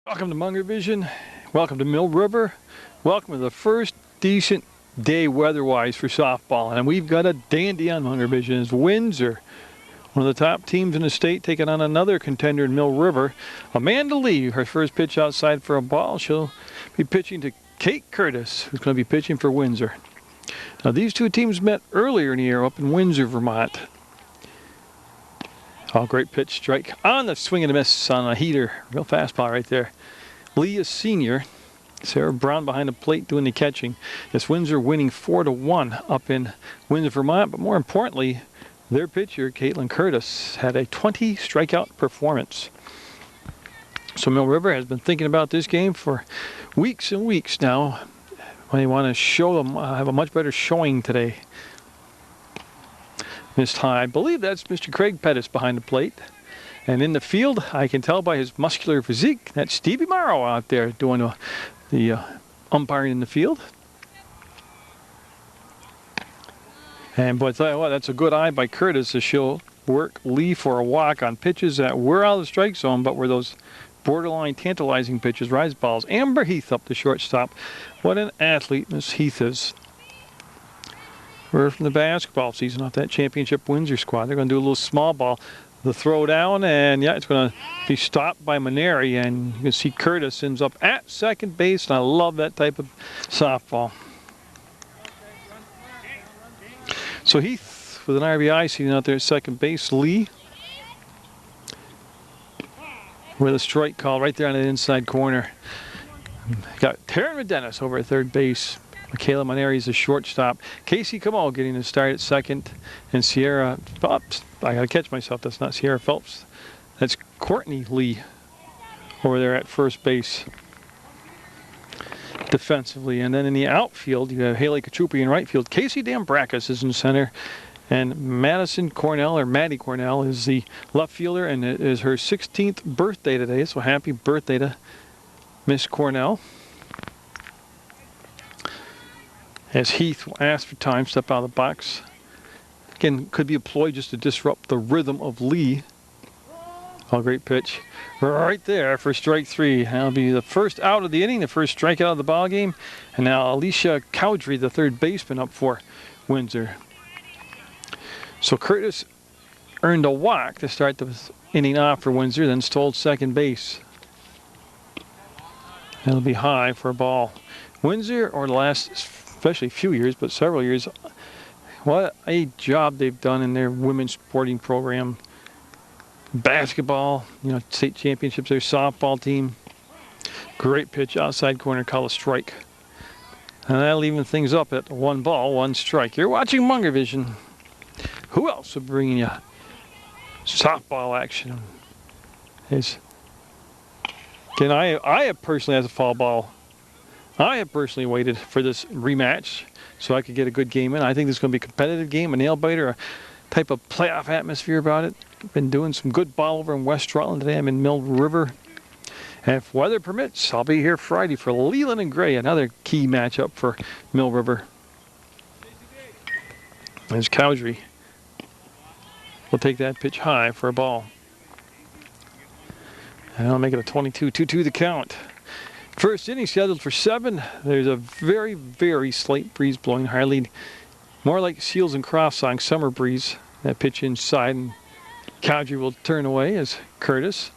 Welcome to Munger Vision. Welcome to Mill River. Welcome to the first decent day weather-wise for softball. And we've got a dandy on Munger Vision. It's Windsor, one of the top teams in the state, taking on another contender in Mill River. Amanda Lee, her first pitch outside for a ball. She'll be pitching to Kate Curtis, who's going to be pitching for Windsor. Now, these two teams met earlier in the year up in Windsor, Vermont. Oh, great pitch strike on the swing and a miss on a heater. Real fastball right there. Lee is senior. Sarah Brown behind the plate doing the catching. This Windsor winning 4-1 up in Windsor, Vermont. But more importantly, their pitcher, Caitlin Curtis, had a 20 strikeout performance. So Mill River has been thinking about this game for weeks and weeks now. They want to show them, have a much better showing today. Missed high. I believe that's Mr. Craig Pettis behind the plate. And in the field, I can tell by his muscular physique, that's Stevie Morrow out there doing the umpiring in the field. And but I tell you what, that's a good eye by Curtis, as she'll work Lee for a walk on pitches that were out of the strike zone, but were those borderline tantalizing pitches, rise balls. Amber Heath up the shortstop. What an athlete Miss Heath is. We're from the basketball season off that championship Windsor squad. They're going to do a little small ball. The throw down, and yeah, it's going to be stopped by Maneri, and you can see Curtis ends up at second base, and I love that type of softball. So Heath with an RBI sitting out there at second base. Lee with a strike call right there on the inside corner. Got Taryn Medenis over at third base. Michaela Maneri is a shortstop. Casey Camo getting the start at second. And Sierra Phelps, I gotta catch myself, that's not Sierra Phelps. That's Courtney Lee over there at first base defensively. And then in the outfield, you have Haley Kachupi in right field. Casey Dambrakis is in center. And Madison Cornell, or Maddie Cornell, is the left fielder, and it is her 16th birthday today. So happy birthday to Miss Cornell. As Heath will ask for time, step out of the box. Again, could be a ploy just to disrupt the rhythm of Lee. Oh, great pitch. Right there for strike three. That'll be the first out of the inning, the first strikeout of the ball game. And now Alicia Cowdrey, the third baseman, up for Windsor. So Curtis earned a walk to start the inning off for Windsor, then stole second base. That'll be high for a ball. Windsor, or the last, especially few years, but several years, what a job they've done in their women's sporting program. Basketball, you know, state championships, their softball team. Great pitch, outside corner, call a strike. And that'll even things up at 1 ball, 1 strike. You're watching Munger Vision. Who else will bring you softball action? Again, I have personally, as a fall ball, I have personally waited for this rematch so I could get a good game in. I think this is going to be a competitive game, a nail-biter, a type of playoff atmosphere about it. Been doing some good ball over in West Rutland today. I'm in Mill River. And if weather permits, I'll be here Friday for Leland and Gray, another key matchup for Mill River. There's Cowdrey. We'll take that pitch high for a ball. And I'll make it a 22-2-2 the count. First inning scheduled for 7. There's a very, very slight breeze blowing, hardly more like Seals and Croft song, summer breeze. That pitch inside, and Cowdrey will turn away as Curtis.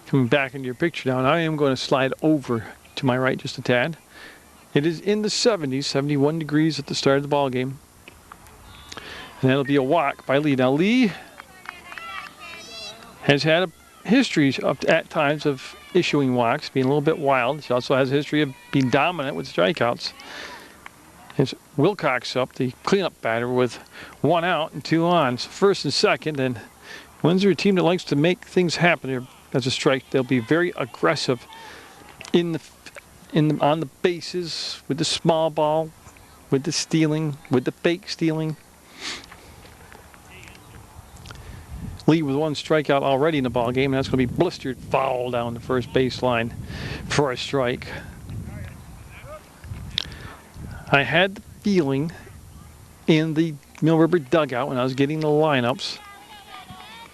Coming back into your picture now, and I am going to slide over to my right just a tad. It is in the 70s, 71 degrees at the start of the ball game. And that'll be a walk by Lee. Now Lee has had a history at times of issuing walks, being a little bit wild. She also has a history of being dominant with strikeouts. It's Wilcox up, the cleanup batter, with 1 out and 2 on. So first and second, and Windsor, a team that likes to make things happen. As a strike, they'll be very aggressive on the bases, with the small ball, with the stealing, with the fake stealing. Lee with 1 strikeout already in the ball game, and that's going to be blistered foul down the first baseline for a strike. I had the feeling in the Mill River dugout when I was getting the lineups,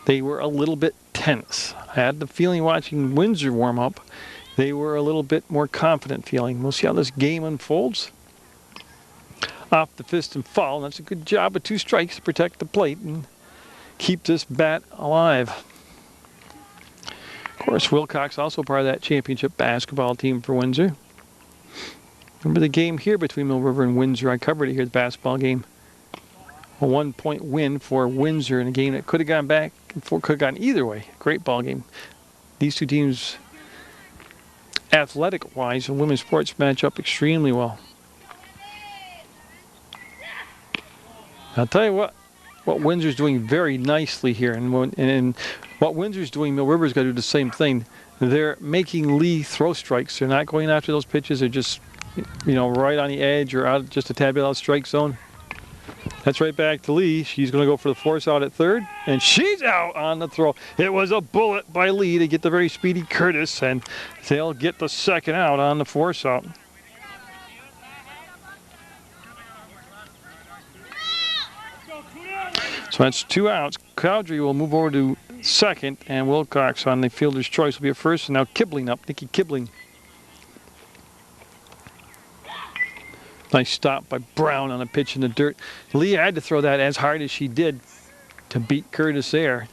they were a little bit tense. had the feeling watching Windsor warm up, they were a little bit more confident feeling. We'll see how this game unfolds. Off the fist and foul. That's a good job of 2 strikes to protect the plate and keep this bat alive. Of course, Wilcox also part of that championship basketball team for Windsor. Remember the game here between Mill River and Windsor? I covered it here, the basketball game. A 1-point win for Windsor in a game that could have gone back and forth, could have gone either way. Great ball game. These 2 teams, athletic-wise, in women's sports match up extremely well. I'll tell you what Windsor's doing very nicely here, and what Windsor's doing, Mill River's got to do the same thing. They're making Lee throw strikes. They're not going after those pitches. They're just, right on the edge or out just a tad bit out of strike zone. That's right back to Lee. She's going to go for the force out at third, and she's out on the throw. It was a bullet by Lee to get the very speedy Curtis, and they'll get the second out on the force out. So that's 2 outs. Cowdrey will move over to second, and Wilcox on the fielder's choice will be at first. And now Kibling up, Nikki Kibling. Nice stop by Brown on a pitch in the dirt. Lee had to throw that as hard as she did to beat Curtis there.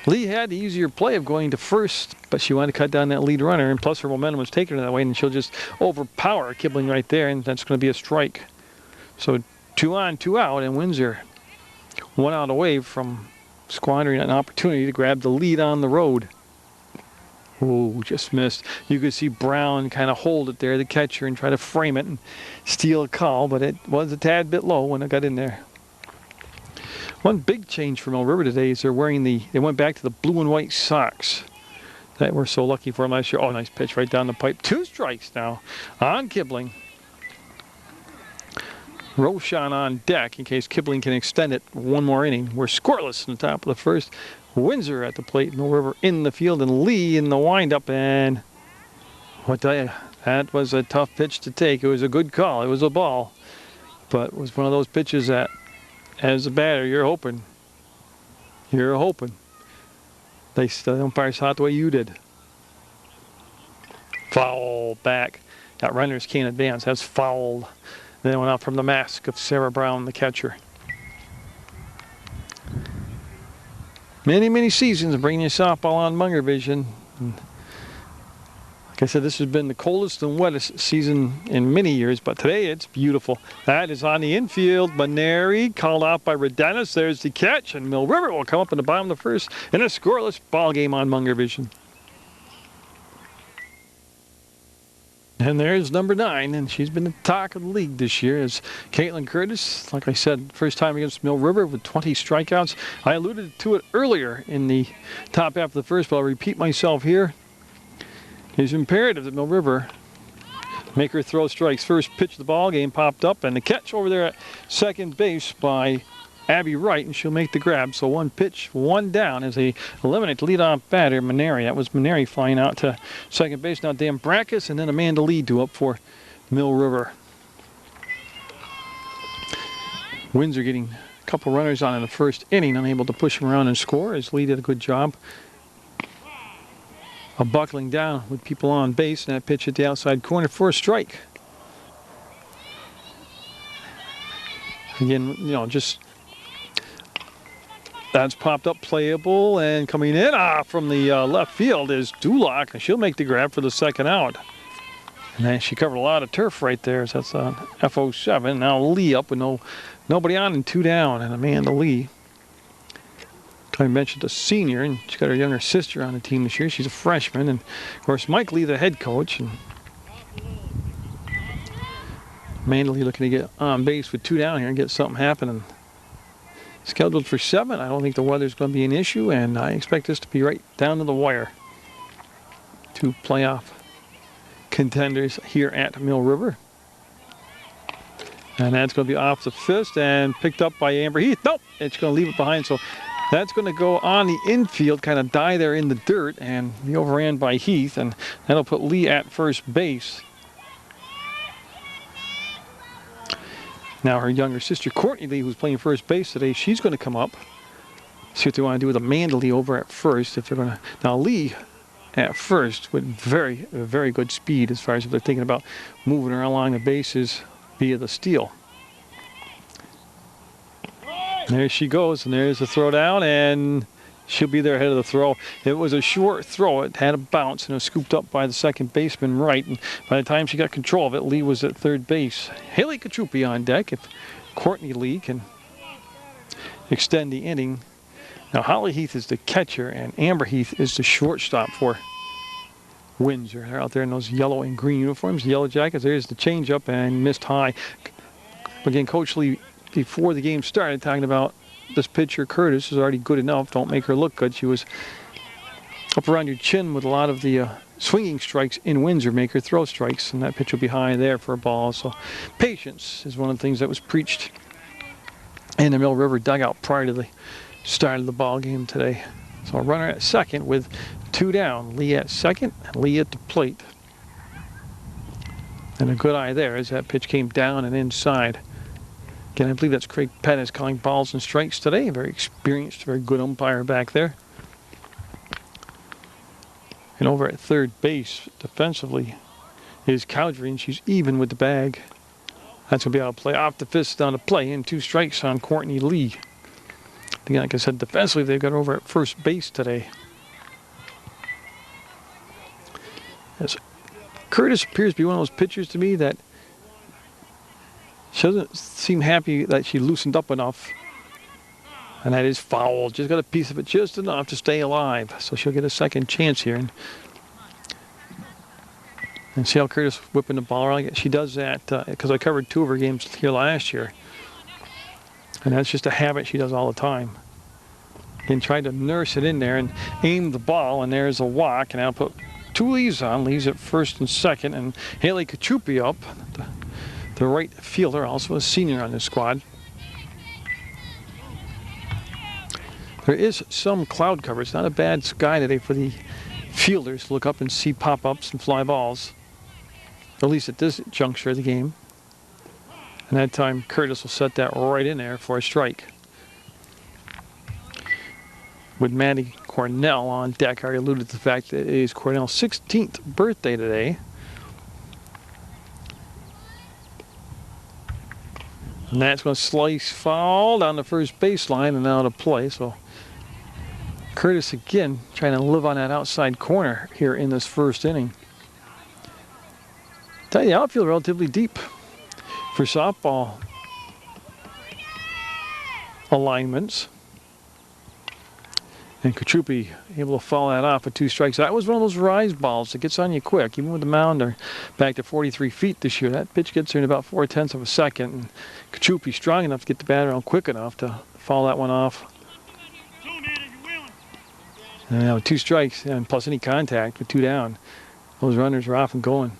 Lee had the easier play of going to first, but she wanted to cut down that lead runner, and plus her momentum was taking her that way, and she'll just overpower Kibling right there, and that's going to be a strike. So 2 on, 2 out, and Windsor 1 out away from squandering an opportunity to grab the lead on the road. Oh, just missed. You could see Brown kind of hold it there, the catcher, and try to frame it and steal a call, but it was a tad bit low when it got in there. One big change for Mill River today is they went back to the blue and white socks that we're so lucky for them last year. Oh, nice pitch right down the pipe. 2 strikes now on Kibling. Roshan on deck in case Kibling can extend it 1 more inning. We're scoreless in the top of the first. Windsor at the plate, Mill River in the field, and Lee in the windup. And I'll tell you, that was a tough pitch to take. It was a good call. It was a ball, but it was one of those pitches that, as a batter, you're hoping. The umpires thought the way you did. Foul back. That runners can't advance. That's fouled. Then it went out from the mask of Sarah Brown, the catcher. Many, many seasons bringing you softball on Munger Vision. And like I said, this has been the coldest and wettest season in many years, but today it's beautiful. That is on the infield. Maneri called out by Redenis. There's the catch, and Mill River will come up in the bottom of the first in a scoreless ball game on Munger Vision. And there's number 9, and she's been the talk of the league this year is Caitlin Curtis. Like I said, first time against Mill River with 20 strikeouts. I alluded to it earlier in the top half of the first, but I'll repeat myself here. It's imperative that Mill River make her throw strikes. First pitch of the ball game popped up, and the catch over there at second base by Abby Wright, and she'll make the grab. So 1 pitch, 1 down as they eliminate the leadoff batter, Maneri. That was Maneri flying out to second base. Now Dan Brackus and then Amanda Lee do up for Mill River. Windsor getting a couple runners on in the first inning, unable to push them around and score as Lee did a good job of buckling down with people on base, and that pitch at the outside corner for a strike. Again, just that's popped up, playable, and coming in from the left field is Duloc, and she'll make the grab for the second out. And then she covered a lot of turf right there, so that's on FO7. Now Lee up with nobody on and 2 down, and Amanda Lee. I mentioned a senior, and she's got her younger sister on the team this year. She's a freshman, and of course Mike Lee, the head coach, and Amanda Lee looking to get on base with 2 down here and get something happening. Scheduled for 7. I don't think the weather's going to be an issue, and I expect this to be right down to the wire. 2 playoff contenders here at Mill River. And that's going to be off the fist and picked up by Amber Heath. Nope, it's going to leave it behind. So that's going to go on the infield, kind of die there in the dirt, and be overran by Heath, and that'll put Lee at first base. Now her younger sister, Courtney Lee, who's playing first base today, she's going to come up. See what they want to do with Amanda Lee over at first. If they're going to now Lee at first with very good speed as far as if they're thinking about moving her along the bases via the steal. And there she goes, and there's the throw down, and she'll be there ahead of the throw. It was a short throw. It had a bounce, and it was scooped up by the second baseman right. And by the time she got control of it, Lee was at third base. Haley Kachupi on deck. If Courtney Lee can extend the inning. Now, Holly Heath is the catcher, and Amber Heath is the shortstop for Windsor. They're out there in those yellow and green uniforms, yellow jackets. There's the changeup and missed high. Again, Coach Lee, before the game started, talking about this pitcher, Curtis, is already good enough. Don't make her look good. She was up around your chin with a lot of the swinging strikes in Windsor, make her throw strikes, and that pitch will be high there for a ball. So patience is one of the things that was preached in the Mill River dugout prior to the start of the ball game today. So a runner at second with 2 down. Lee at second, and Lee at the plate. And a good eye there as that pitch came down and inside. Again, I believe that's Craig Pettis calling balls and strikes today. Very experienced, very good umpire back there. And over at third base, defensively, is Cowdery, and she's even with the bag. That's going to be able to play off the fist on the play, and 2 strikes on Courtney Lee. Again, like I said, defensively, they've got over at first base today. As Curtis appears to be one of those pitchers to me that she doesn't seem happy that she loosened up enough. And that is foul. Just got a piece of it just enough to stay alive. So she'll get a second chance here. And see how Curtis whipping the ball around. She does that because I covered 2 of her games here last year. And that's just a habit she does all the time. And tried to nurse it in there and aim the ball. And there's a walk. And I'll put 2 Lees on. Lees at first and second. And Haley Kachupi up. The right fielder, also a senior on this squad. There is some cloud cover. It's not a bad sky today for the fielders to look up and see pop-ups and fly balls. At least at this juncture of the game. And that time, Curtis will set that right in there for a strike. With Maddie Cornell on deck, I already alluded to the fact that it is Cornell's 16th birthday today. And that's going to slice foul down the first baseline and out of play. So Curtis again trying to live on that outside corner here in this first inning. Tell you, the outfield relatively deep for softball alignments. And Kachupi able to foul that off with 2 strikes. That was one of those rise balls that gets on you quick. Even with the mound, they're back to 43 feet this year. That pitch gets there in about 4/10 of a second. And Kachupi strong enough to get the batter on quick enough to foul that one off. And now with 2 strikes and plus any contact with 2 down, those runners are off and going.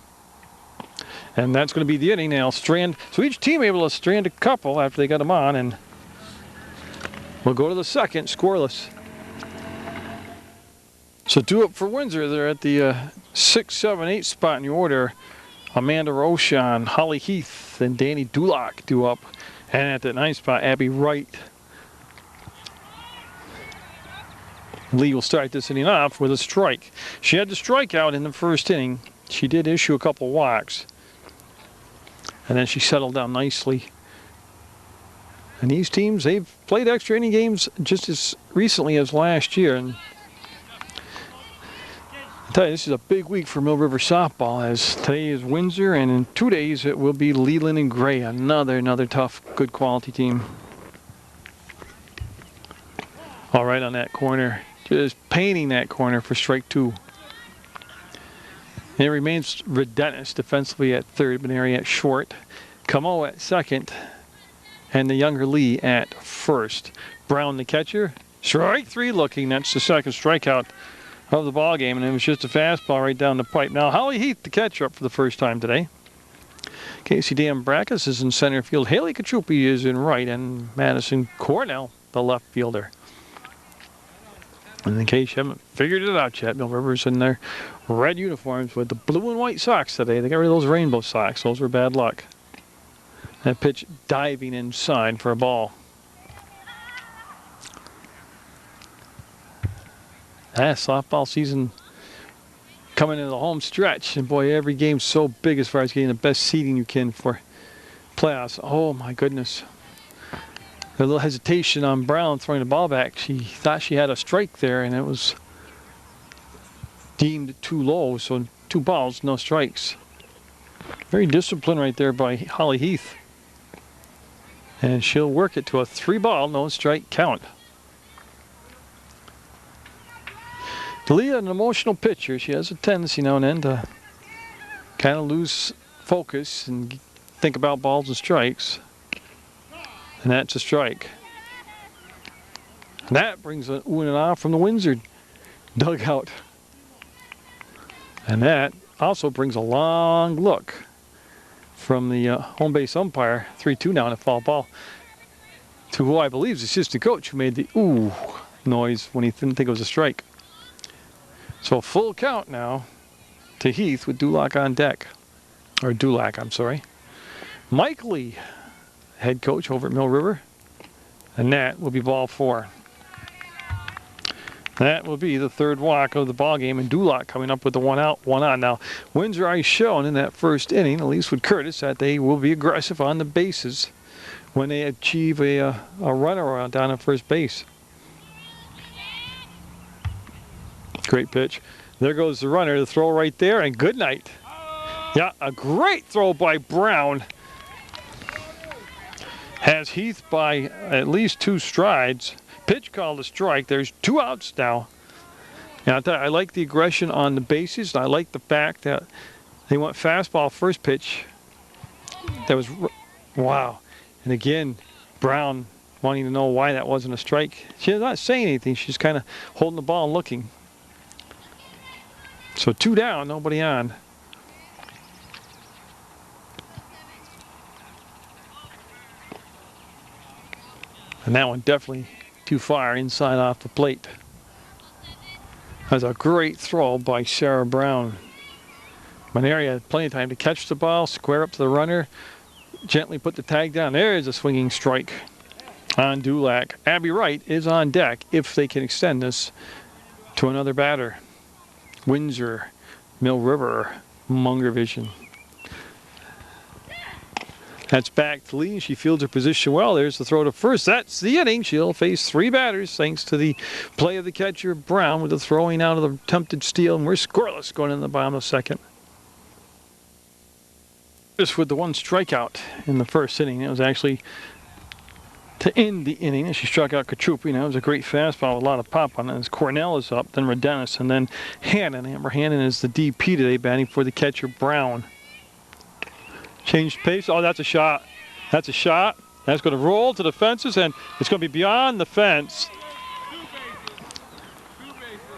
And that's going to be the inning now. So each team able to strand a couple after they got them on, and we'll go to the second, scoreless. So 2 up for Windsor. They're at the 6, 7, 8 spot in the order. Amanda Rochon, Holly Heath, and Danny Dulock 2 up. And at the 9th spot, Abby Wright. Lee will start this inning off with a strike. She had the strikeout in the first inning. She did issue a couple walks. And then she settled down nicely. And these teams, they've played extra inning games just as recently as last year. And I tell you, this is a big week for Mill River softball, as today is Windsor, and in 2 days it will be Leland and Gray, another tough, good quality team. All right on that corner, just painting that corner for strike 2. And it remains Redentis defensively at third, Benary at short, Camo at second, and the younger Lee at first. Brown the catcher, strike 3 looking. That's the second strikeout of the ball game, and it was just a fastball right down the pipe. Now Holly Heath, the catcher, up for the first time today. Casey Dambrackus is in center field. Haley Kachupi is in right, and Madison Cornell, the left fielder. And in case you haven't figured it out yet, Mill River's in their red uniforms with the blue and white socks today. They got rid of those rainbow socks. Those were bad luck. That pitch diving inside for a ball. Softball season coming into the home stretch, and boy, every game's so big as far as getting the best seeding you can for playoffs. Oh my goodness. A little hesitation on Brown throwing the ball back. She thought she had a strike there, and it was deemed too low, so 2 balls, no strikes. Very disciplined right there by Holly Heath. And she'll work it to a 3-ball, no strike count. Leah, an emotional pitcher, she has a tendency now and then to kind of lose focus and think about balls and strikes. And that's a strike. And that brings an ooh and an ah from the Windsor dugout. And that also brings a long look from the home base umpire. 3-2 now in a foul ball. To who I believe is the assistant coach who made the ooh noise when he didn't think it was a strike. So full count now to Heath with Dulac on deck. Or Dulac, I'm sorry. Mike Lee, head coach over at Mill River. And that will be ball 4. That will be the 3rd walk of the ball game, and Dulac coming up with the 1 out, 1 on. Now, Windsor already shown in that first inning, at least with Curtis, that they will be aggressive on the bases when they achieve a runner down at first base. Great pitch. There goes the runner. The throw right there, and good night. Yeah, a great throw by Brown. Has Heath by at least 2 strides. Pitch called a strike. There's 2 outs now. And I like the aggression on the bases. I like the fact that they went fastball first pitch. That was, wow. And again, Brown wanting to know why that wasn't a strike. She's not saying anything. She's kind of holding the ball and looking. So 2 down, nobody on. And that one definitely too far inside off the plate. That's a great throw by Sarah Brown. Maneri had plenty of time to catch the ball, square up to the runner, gently put the tag down. There's a swinging strike on Dulac. Abby Wright is on deck if they can extend this to another batter. Windsor, Mill River, Munger vision. That's back to Lee. She fields her position well. There's the throw to first. That's the inning. She'll face 3 batters thanks to the play of the catcher, Brown, with the throwing out of the attempted steal. And we're scoreless going in the bottom of the 2nd. Just with the 1 strikeout in the first inning. It was actually to end the inning, and she struck out Katrupi. Now it was a great fastball with a lot of pop on it. As Cornell is up, then Redenis, and then Hannon. Amber Hannon is the DP today, batting for the catcher, Brown. Changed pace. Oh, that's a shot. That's a shot. That's going to roll to the fences, and it's going to be beyond the fence.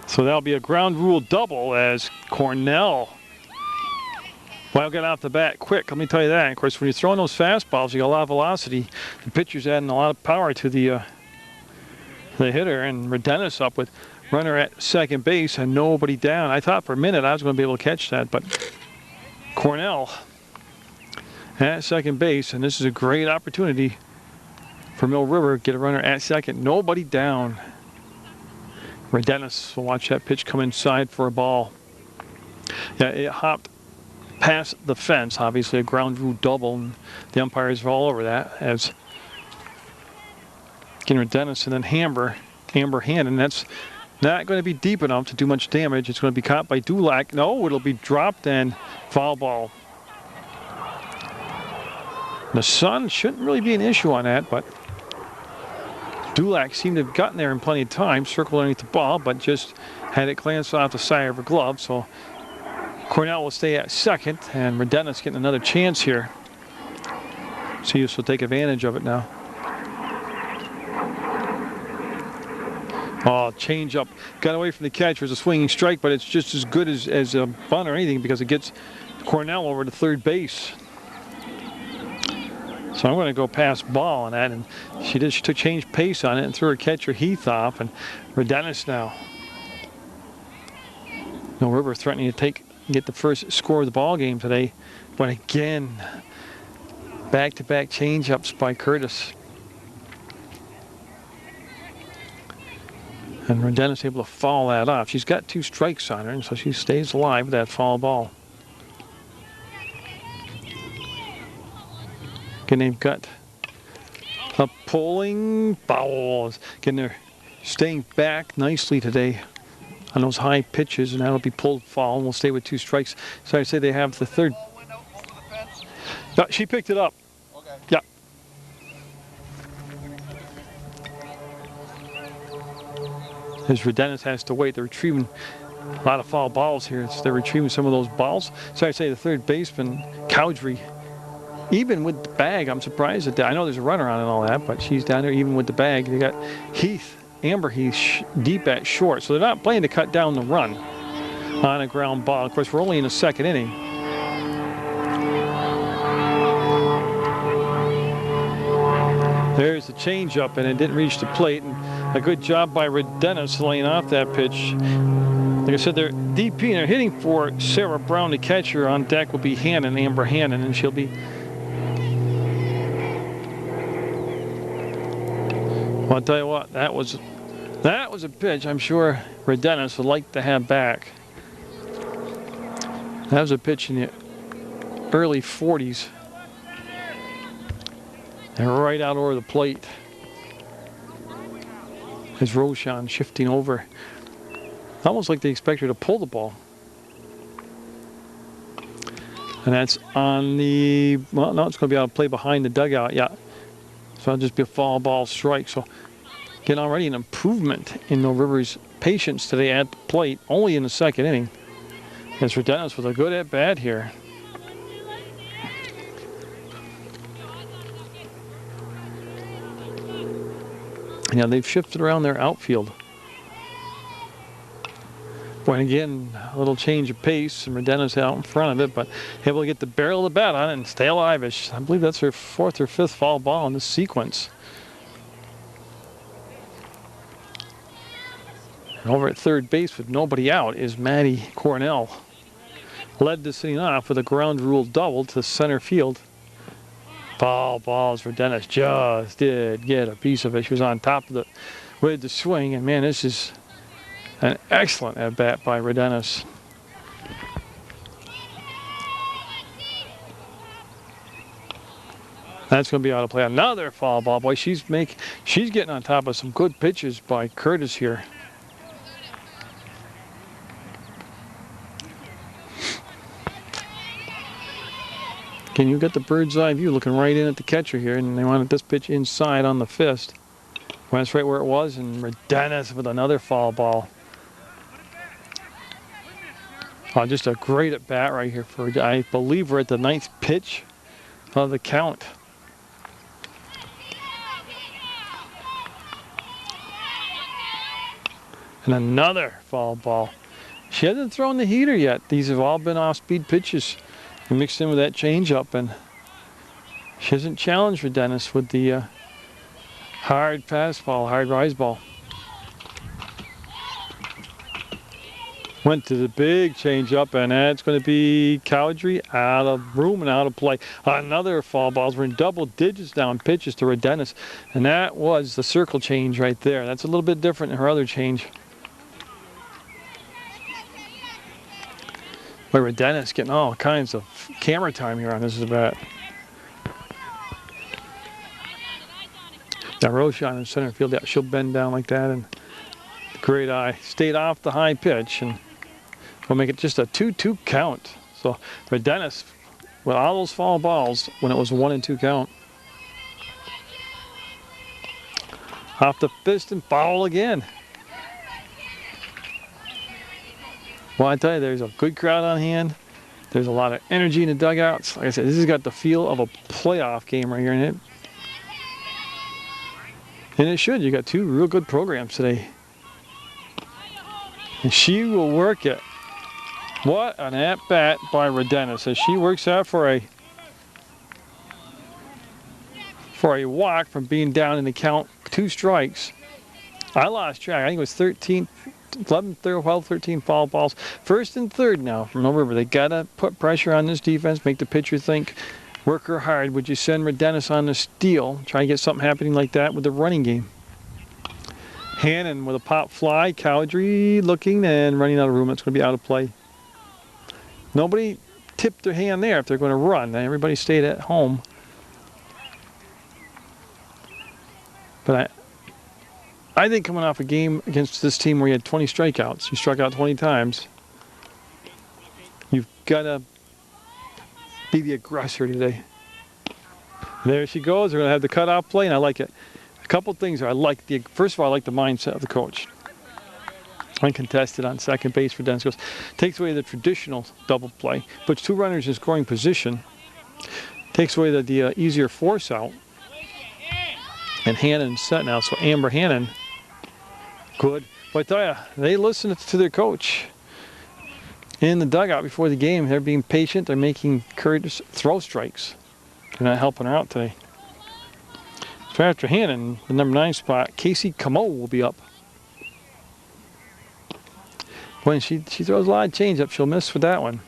So that'll be a ground rule double as Cornell will get off the bat quick. Let me tell you that. Of course, when you're throwing those fastballs, you got a lot of velocity. The pitcher's adding a lot of power to the hitter, and Redenis up with runner at second base and nobody down. I thought for a minute I was going to be able to catch that, but Cornell at second base, and this is a great opportunity for Mill River. Get a runner at second, nobody down. Redenis will watch that pitch come inside for a ball. Yeah, it hopped past the fence, obviously a ground rule double, and the umpires are all over that as Redenis and then Amber Hannon. That's not going to be deep enough to do much damage. It's going to be caught by Dulac. No, it'll be dropped and foul ball. The sun shouldn't really be an issue on that, but Dulac seemed to have gotten there in plenty of time, circled underneath the ball, but just had it glance off the side of her glove. So Cornell will stay at second, and Redenis getting another chance here. Seals will take advantage of it now. Oh, change up. Got away from the catcher. It's a swinging strike, but it's just as good as a bunt or anything because it gets Cornell over to third base. So I'm going to go past ball on that, and she took change pace on it and threw her catcher Heath off, and Redenis now. Mill River threatening to get the first score of the ball game today, but again, back-to-back change-ups by Curtis. And Rodennis able to foul that off. She's got 2 strikes on her, and so she stays alive with that foul ball. Again, they've got a pulling foul. Again, they're staying back nicely today on those high pitches, and that'll be pulled foul, and we'll stay with 2 strikes. So I say they have the third. No, she picked it up. Okay. Yeah. As Rodennis has to wait, they're retrieving a lot of foul balls here. They're retrieving some of those balls. So I say the third baseman, Cowdrey, even with the bag, I'm surprised at that. I know there's a runner on and all that, but she's down there even with the bag. They got Amber Heath deep at short. So they're not playing to cut down the run on a ground ball. Of course, we're only in the 2nd inning. There's the changeup, and it didn't reach the plate. And a good job by Rodennis laying off that pitch. Like I said, they're DP, and they're hitting for Sarah Brown. The catcher on deck will be Hannon, Amber Hannon, and she'll be. Well, I'll tell you what, that was a pitch I'm sure Rodennis would like to have back. That was a pitch in the early 40s. And right out over the plate. As Roshan shifting over. Almost like they expect her to pull the ball. And that's on the, well, no, it's going to be out of play behind the dugout, yeah. So it'll just be a foul ball strike. So again, already an improvement in No River's patience today at the plate, only in the 2nd inning. As Rodennis with a good at bat here. Yeah, they've shifted around their outfield. When again, a little change of pace, and Rodennis out in front of it, but able to get the barrel of the bat on it and stay alive. I believe that's her 4th or 5th foul ball in this sequence. And over at third base with nobody out is Maddie Cornell. Led this inning off with a ground rule double to center field. Foul balls for Rodennis. Just did get a piece of it. She was on top of it with the swing, and man, this is an excellent at bat by Rodennis. That's going to be out of play. Another foul ball. Boy, she's getting on top of some good pitches by Curtis here. Can you get the bird's eye view looking right in at the catcher here, and they wanted this pitch inside on the fist. Well, that's right where it was, and Rodennis with another foul ball. Oh, just a great at bat right here for, I believe we're at the 9th pitch of the count. And another foul ball. She hasn't thrown the heater yet. These have all been off-speed pitches. And mixed in with that changeup, and she hasn't challenged Rodennis with the hard fastball, hard rise ball. Went to the big changeup, and that's going to be Cowdrey out of room and out of play. Another foul balls. We're in double digits down pitches to Rodennis, and that was the circle change right there. That's a little bit different than her other change. But Rodennis getting all kinds of camera time here on this bat. Now Roshan in center field, yeah, she'll bend down like that, and great eye. Stayed off the high pitch, and we'll make it just a 2-2 count. So Rodennis with all those foul balls when it was 1-2 count. Off the fist and foul again. Well, I tell you, there's a good crowd on hand. There's a lot of energy in the dugouts. Like I said, this has got the feel of a playoff game right here in it. And it should. You got 2 real good programs today. And she will work it. What an at-bat by Rodennis as she works out for a walk from being down in the count, 2 strikes. I lost track. I think it was 12, 13 foul balls. 1st and 3rd now from No River. They got to put pressure on this defense, make the pitcher think, work her hard. Would you send Rodennis on the steal? Try and get something happening like that with the running game. Hannon with a pop fly. Cowdrey looking and running out of room. It's going to be out of play. Nobody tipped their hand there if they're going to run. Everybody stayed at home. But I think coming off a game against this team where you had 20 strikeouts, you struck out 20 times, you've got to be the aggressor today. There she goes. They're going to have the cutoff play, and I like it. A couple things I like. First of all, I like the mindset of the coach. Uncontested on second base for Dennis goes. Takes away the traditional double play. Puts two runners in scoring position. Takes away the easier force out. And Hannon's set now. So Amber Hannon, good. But I tell you, they listened to their coach in the dugout before the game. They're being patient. They're making Curtis throw strikes. They're not helping her out today. So after Hannon, the number 9 spot, Casey Camo will be up. When she throws a lot of changeup, she'll miss with that one.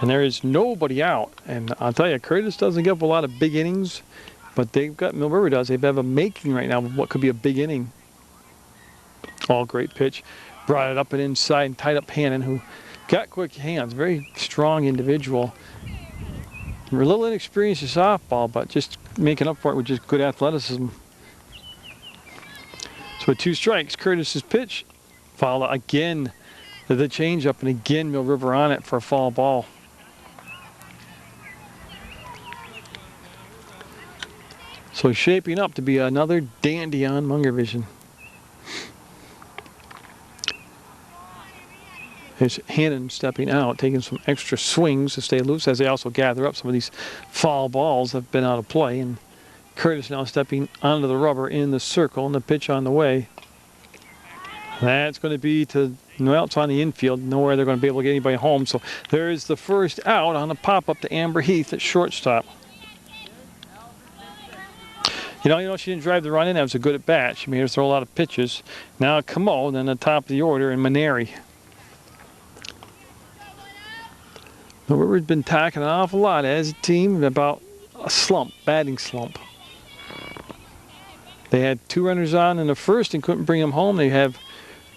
And there is nobody out. And I'll tell you, Curtis doesn't give up a lot of big innings, but they've got, Mill River does. They have a making right now of what could be a big inning. All great pitch. Brought it up and inside and tied up Hannon, who got quick hands. Very strong individual. A little inexperienced in softball, but just making up for it with just good athleticism. So with 2 strikes, Curtis's pitch followed again the changeup, and again Mill River on it for a foul ball. So shaping up to be another dandy on Munger Vision. There's Hannon stepping out, taking some extra swings to stay loose as they also gather up some of these foul balls that have been out of play. And Curtis now stepping onto the rubber in the circle, and the pitch on the way. That's going to be to, well, it's on the infield, nowhere they're going to be able to get anybody home. So there's the first out on a pop-up to Amber Heath at shortstop. You know, she didn't drive the run in. That was a good at bat. She made her throw a lot of pitches. Now Camo, then the top of the order, and Maneri. The River's been talking an awful lot as a team about a slump, batting slump. They had 2 runners on in the first and couldn't bring them home. They have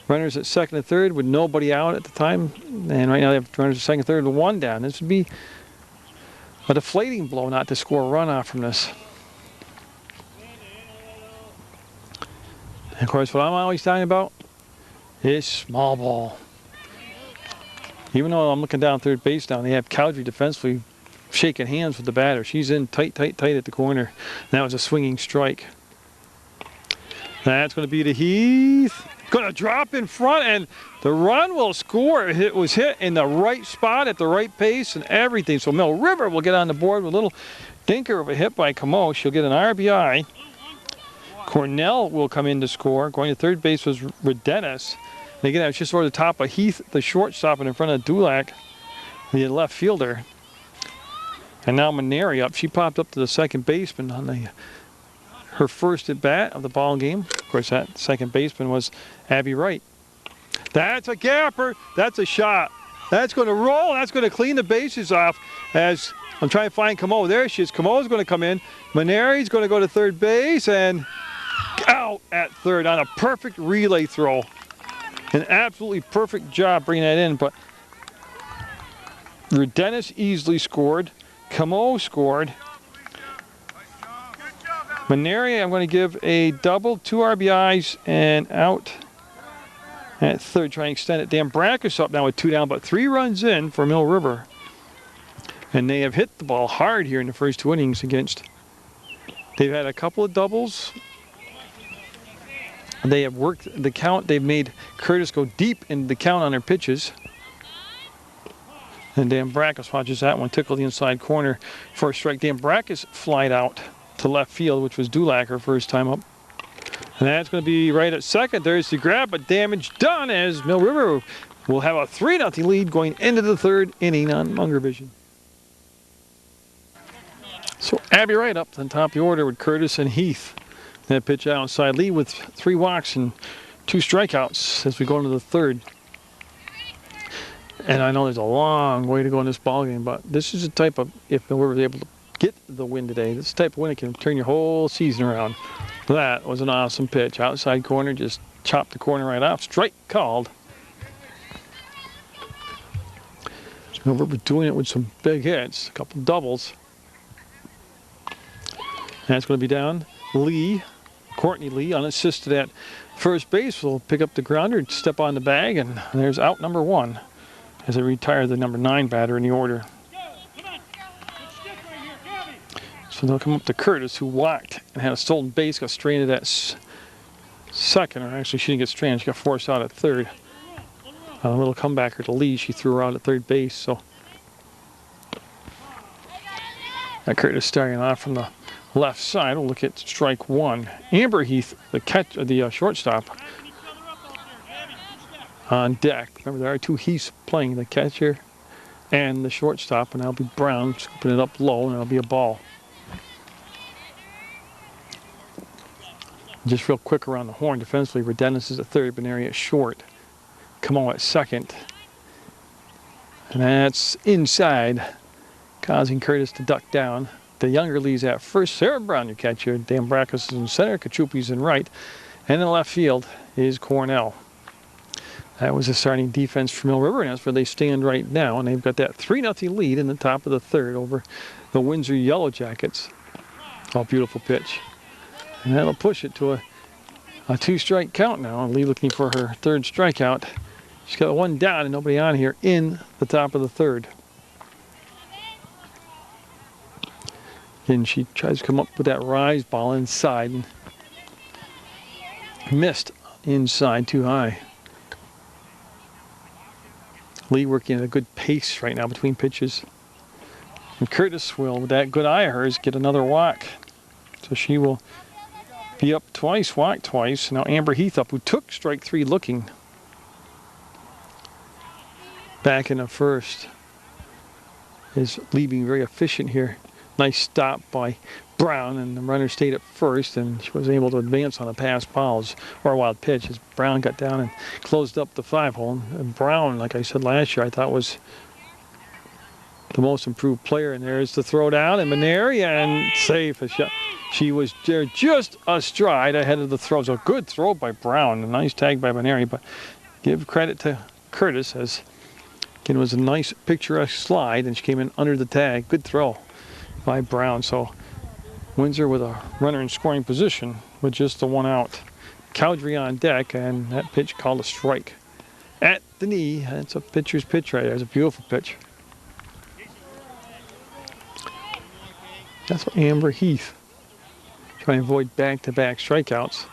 runners at second and third with nobody out at the time. And right now they have runners at second and third with 1 down. This would be a deflating blow not to score a run off from this. And of course, what I'm always talking about is small ball. Even though I'm looking down third base now, they have Cowdrey defensively shaking hands with the batter. She's in tight at the corner. That was a swinging strike. That's going to be to Heath. Going to drop in front, and the run will score. It was hit in the right spot at the right pace and everything. So Mill River will get on the board with a little dinker of a hit by Camo. She'll get an RBI. Cornell will come in to score. Going to third base was Redenis. And again, it's just over the top of Heath, the shortstop, and in front of Dulac, the left fielder. And now Maneri up. She popped up to the second baseman on her first at bat of the ball game. Of course, that second baseman was Abby Wright. That's a gapper. That's a shot. That's going to roll. That's going to clean the bases off as I'm trying to find Camo. There she is. Camo's going to come in. Maneri's going to go to third base and out at third on a perfect relay throw. An absolutely perfect job bringing that in, but Redenis easily scored. Camo scored. Maneri, I'm going to give a double, 2 RBIs, and out at third, trying to extend it. Dan Brackus up now with 2 down, but 3 runs in for Mill River. And they have hit the ball hard here in the first 2 innings against. They've had a couple of doubles. They have worked the count. They've made Curtis go deep in the count on their pitches. And Dan Brackus watches that one tickle the inside corner for a strike. Dan Brackus flied out to left field, which was Dulac, her first time up. And that's going to be right at second. There's the grab, but damage done as Mill River will have a 3-0 lead going into the 3rd inning on Munger Vision. So Abby Wright up on top of the order with Curtis and Heath. That pitch outside lead with 3 walks and 2 strikeouts as we go into the 3rd. And I know there's a long way to go in this ballgame, but this is the type of, if Mill River is able to get the win today, this is the type of win that can turn your whole season around. That was an awesome pitch. Outside corner, just chopped the corner right off. Strike called. So we're doing it with some big hits, a couple doubles. That's going to be down. Lee, Courtney Lee, unassisted at first base, will pick up the grounder, step on the bag, and there's out number 1 as they retire the number 9 batter in the order. So they'll come up to Curtis, who walked and had a stolen base, got stranded at second, or actually she didn't get stranded, she got forced out at third. A little comebacker to Lee, she threw her out at third base. So Curtis starting off from the left side. We'll look at strike 1. Amber Heath, the shortstop, on deck. Remember, there are 2 Heaths playing, the catcher and the shortstop, and that'll be Brown scooping it up low, and it'll be a ball. Just real quick around the horn defensively, Redennis is at third, Benary at short. Camo at second. And that's inside, causing Curtis to duck down. The younger Lee's at first. Sarah Brown, your catcher. Dan Brackus is in center. Kachupi's in right. And in left field is Cornell. That was the starting defense for Mill River, and that's where they stand right now. And they've got that 3-0 lead in the top of the third over the Windsor Yellow Jackets. Oh, beautiful pitch. And that'll push it to a 2-strike count now. Lee looking for her 3rd strikeout. She's got 1 down and nobody on here in the top of the 3rd. And she tries to come up with that rise ball inside and missed inside too high. Lee working at a good pace right now between pitches. And Curtis will, with that good eye of hers, get another walk. So she will be up twice, walk twice. Now Amber Heath up, who took strike 3 looking. Back in the first. Is Lee being very efficient here. Nice stop by Brown, and the runner stayed at first, and she was able to advance on a pass balls or a wild pitch as Brown got down and closed up the 5-hole. And Brown, like I said last year, I thought was the most improved player. And there's the throw down, and Maneri, and safe. She was there just a stride ahead of the throw. So a good throw by Brown, a nice tag by Maneri, but give credit to Curtis as again, it was a nice picturesque slide, and she came in under the tag. Good throw by Brown. So Windsor with a runner in scoring position with just the 1 out. Cowdrey on deck, and that pitch called a strike at the knee. That's a pitcher's pitch right there. It's a beautiful pitch. That's what Amber Heath, trying to avoid back-to-back strikeouts,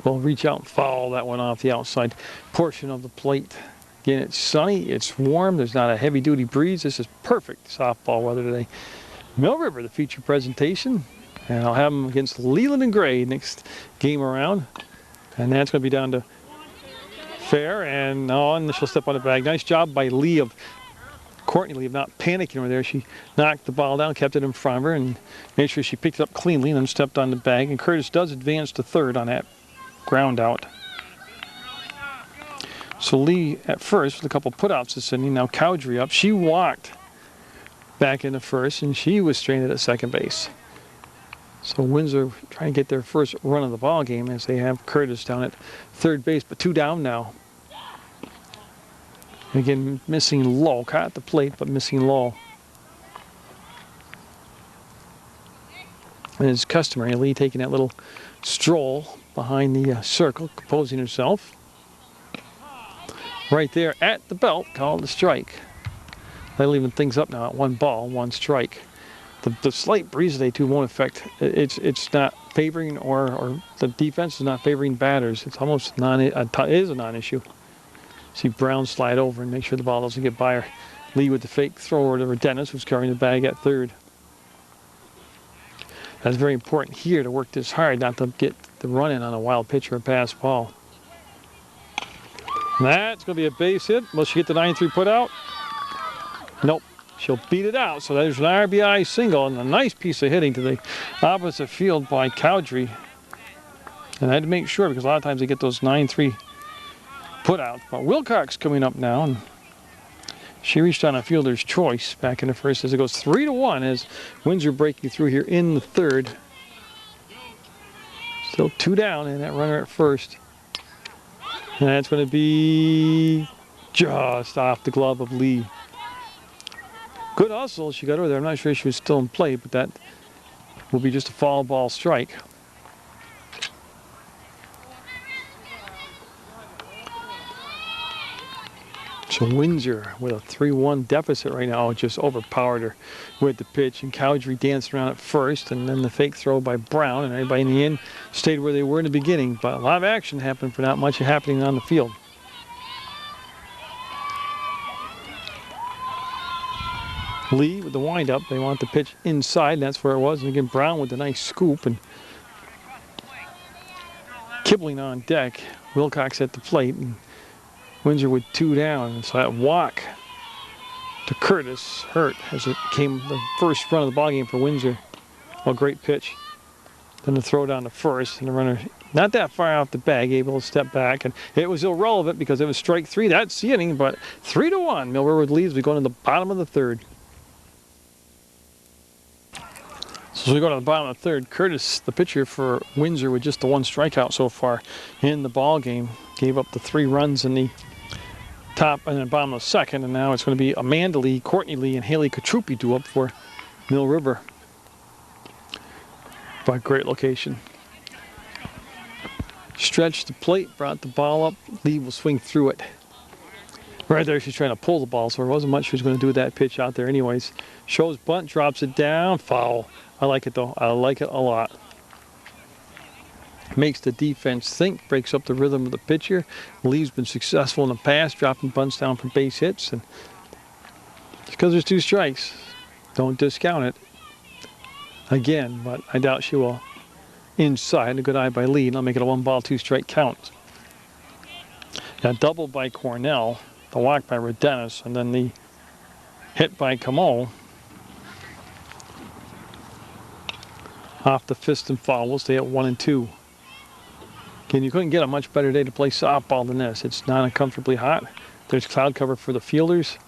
will reach out and foul that one off the outside portion of the plate. Again, it's sunny, it's warm, there's not a heavy-duty breeze. This is perfect softball weather today. Mill River, the feature presentation, and I'll have them against Leland and Gray next game around. And that's going to be down to fair, and she'll step on the bag. Nice job by Courtney Lee of not panicking over there. She knocked the ball down, kept it in front of her, and made sure she picked it up cleanly, and then stepped on the bag. And Curtis does advance to third on that ground out. So Lee at first with a couple putouts this inning. Now Cowdrey up. She walked back into first, and she was stranded at second base. So Windsor trying to get their first run of the ball game as they have Curtis down at third base, but 2 down now. Again, missing low, caught at the plate, but missing low. And it's customary, Lee taking that little stroll behind the circle, composing herself. Right there at the belt, called a strike. They'll even things up now at 1 ball, 1 strike. The slight breeze today too won't affect. It's not favoring or the defense is not favoring batters. It's almost it is a non-issue. See Brown slide over and make sure the ball doesn't get by her. Lee with the fake throw over to Dennis, who's carrying the bag at third. That's very important here to work this hard, not to get the run in on a wild pitch or a pass ball. That's going to be a base hit. Will she get the 9-3 put out? Nope. She'll beat it out. So there's an RBI single and a nice piece of hitting to the opposite field by Cowdrey. And I had to make sure because a lot of times they get those 9-3 put out. But Wilcox coming up now, and she reached on a fielder's choice back in the first as it goes 3-1 as Windsor breaking through here in the third. Still 2 down, and that runner at first. And that's going to be just off the glove of Lee. Good hustle. She got over there. I'm not sure she was still in play, but that will be just a foul ball strike. So Windsor with a 3-1 deficit right now just overpowered her with the pitch, and Cowdrey danced around at first, and then the fake throw by Brown, and everybody in the end stayed where they were in the beginning. But a lot of action happened for not much happening on the field. Lee with the windup. They want the pitch inside, and that's where it was. And again, Brown with a nice scoop, and Kibling on deck. Wilcox at the plate, and Windsor with 2 down. And so that walk to Curtis hurt as it came the first run of the ballgame for Windsor. Well, great pitch. Then the throw down to first, and the runner not that far off the bag, able to step back. And it was irrelevant because it was strike 3. That's the inning, but 3-1. Mill River leads. We go into the bottom of the 3rd. So we go to the bottom of the 3rd. Curtis, the pitcher for Windsor, with just the 1 strikeout so far in the ball game, gave up the 3 runs in the top and then bottom of the 2nd, and now it's going to be Amanda Lee, Courtney Lee, and Haley Katrupi due up for Mill River. But great location. Stretched the plate, brought the ball up. Lee will swing through it. Right there, she's trying to pull the ball, so there wasn't much she was going to do with that pitch out there anyways. Shows bunt, drops it down, foul. I like it though. I like it a lot. Makes the defense think, breaks up the rhythm of the pitcher. Lee's been successful in the past, dropping bunts down for base hits, and just because there's 2 strikes, don't discount it. Again, but I doubt she will. Inside, a good eye by Lee, and I'll make it a 1-ball, 2-strike count. Got double by Cornell, the walk by Rodenis, and then the hit by Camo. Off the fist and foul. We'll stay at 1 and 2. Again, you couldn't get a much better day to play softball than this. It's not uncomfortably hot. There's cloud cover for the fielders.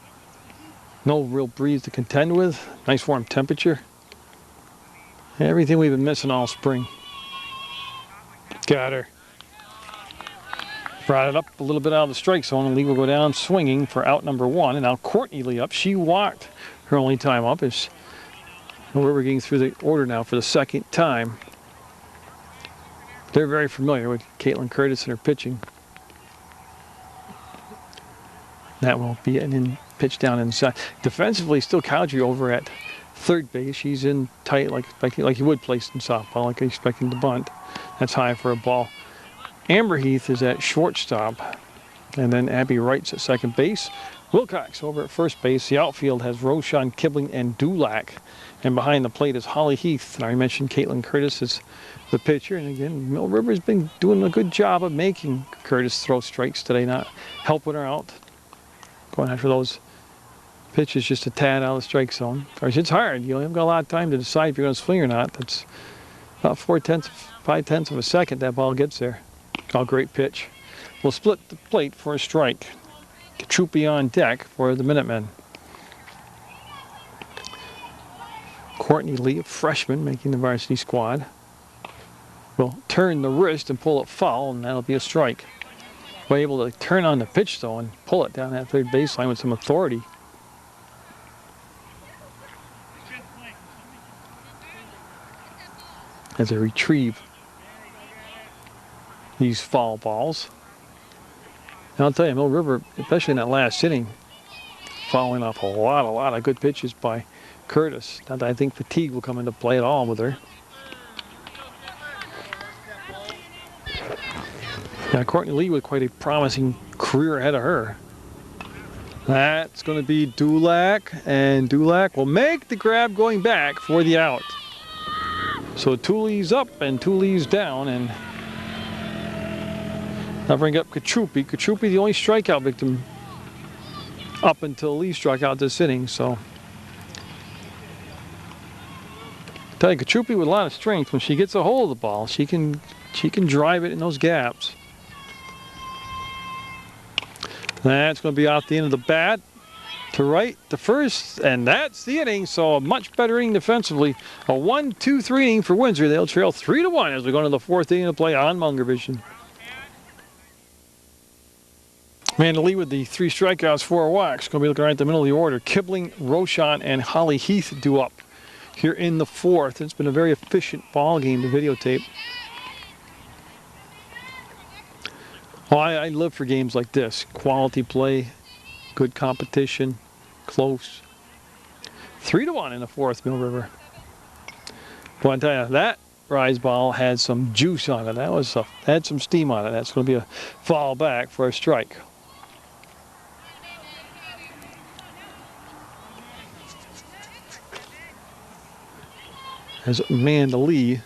No real breeze to contend with. Nice warm temperature. Everything we've been missing all spring. Got her. Brought it up a little bit out of the strike zone, and Lee will go down swinging for out number 1. And now Courtney Lee up. She walked her only time up. Is we're getting through the order now for the 2nd time. They're very familiar with Caitlin Curtis and her pitching. That will be an pitch down inside. Defensively, still Cowdrey over at 3rd base. She's in tight like you would place in softball, like expecting the bunt. That's high for a ball. Amber Heath is at shortstop, and then Abby Wright's at 2nd base. Wilcox over at 1st base. The outfield has Roshan Kibling and Dulac, and behind the plate is Holly Heath. And I mentioned Caitlin Curtis is the pitcher, and again, Mill River's been doing a good job of making Curtis throw strikes today, not helping her out. Going after those pitches just a tad out of the strike zone. Of course, it's hard. You haven't got a lot of time to decide if you're going to swing or not. That's about 5/10 of a second that ball gets there. Oh, great pitch. We'll split the plate for a strike. Katrupi on deck for the Minutemen. Courtney Lee, a freshman, making the varsity squad, will turn the wrist and pull it foul, and that'll be a strike. We're able to turn on the pitch, though, and pull it down that 3rd baseline with some authority. As they retrieve these foul balls. And I'll tell you, Mill River, especially in that last inning, following off a lot of good pitches by Curtis. Not that I think fatigue will come into play at all with her. Now, Courtney Lee with quite a promising career ahead of her. That's going to be Dulac, and Dulac will make the grab going back for the out. So Tooley's up and Tooley's down, and I'll bring up Katrupi. Katrupi, the only strikeout victim up until Lee struck out this inning. So, I tell you, Katrupi with a lot of strength. When she gets a hold of the ball, she can drive it in those gaps. That's going to be off the end of the bat. to right to first, and that's the inning. So a much better inning defensively. A 1-2-3 inning for Windsor. They'll trail 3-1 as we go into the fourth inning of play on Munger Vision. Man, the lead with the 3 strikeouts, 4 walks. Going to be looking right at the middle of the order. Kibling, Rochon, and Holly Heath due up here in the fourth. It's been a very efficient ball game to videotape. Oh, I live for games like this. Quality play, good competition, close. 3-1 in the fourth, Mill River. Boy, I tell you, that rise ball had some juice on it. Had some steam on it. That's going to be a foul back for a strike. As Amanda Lee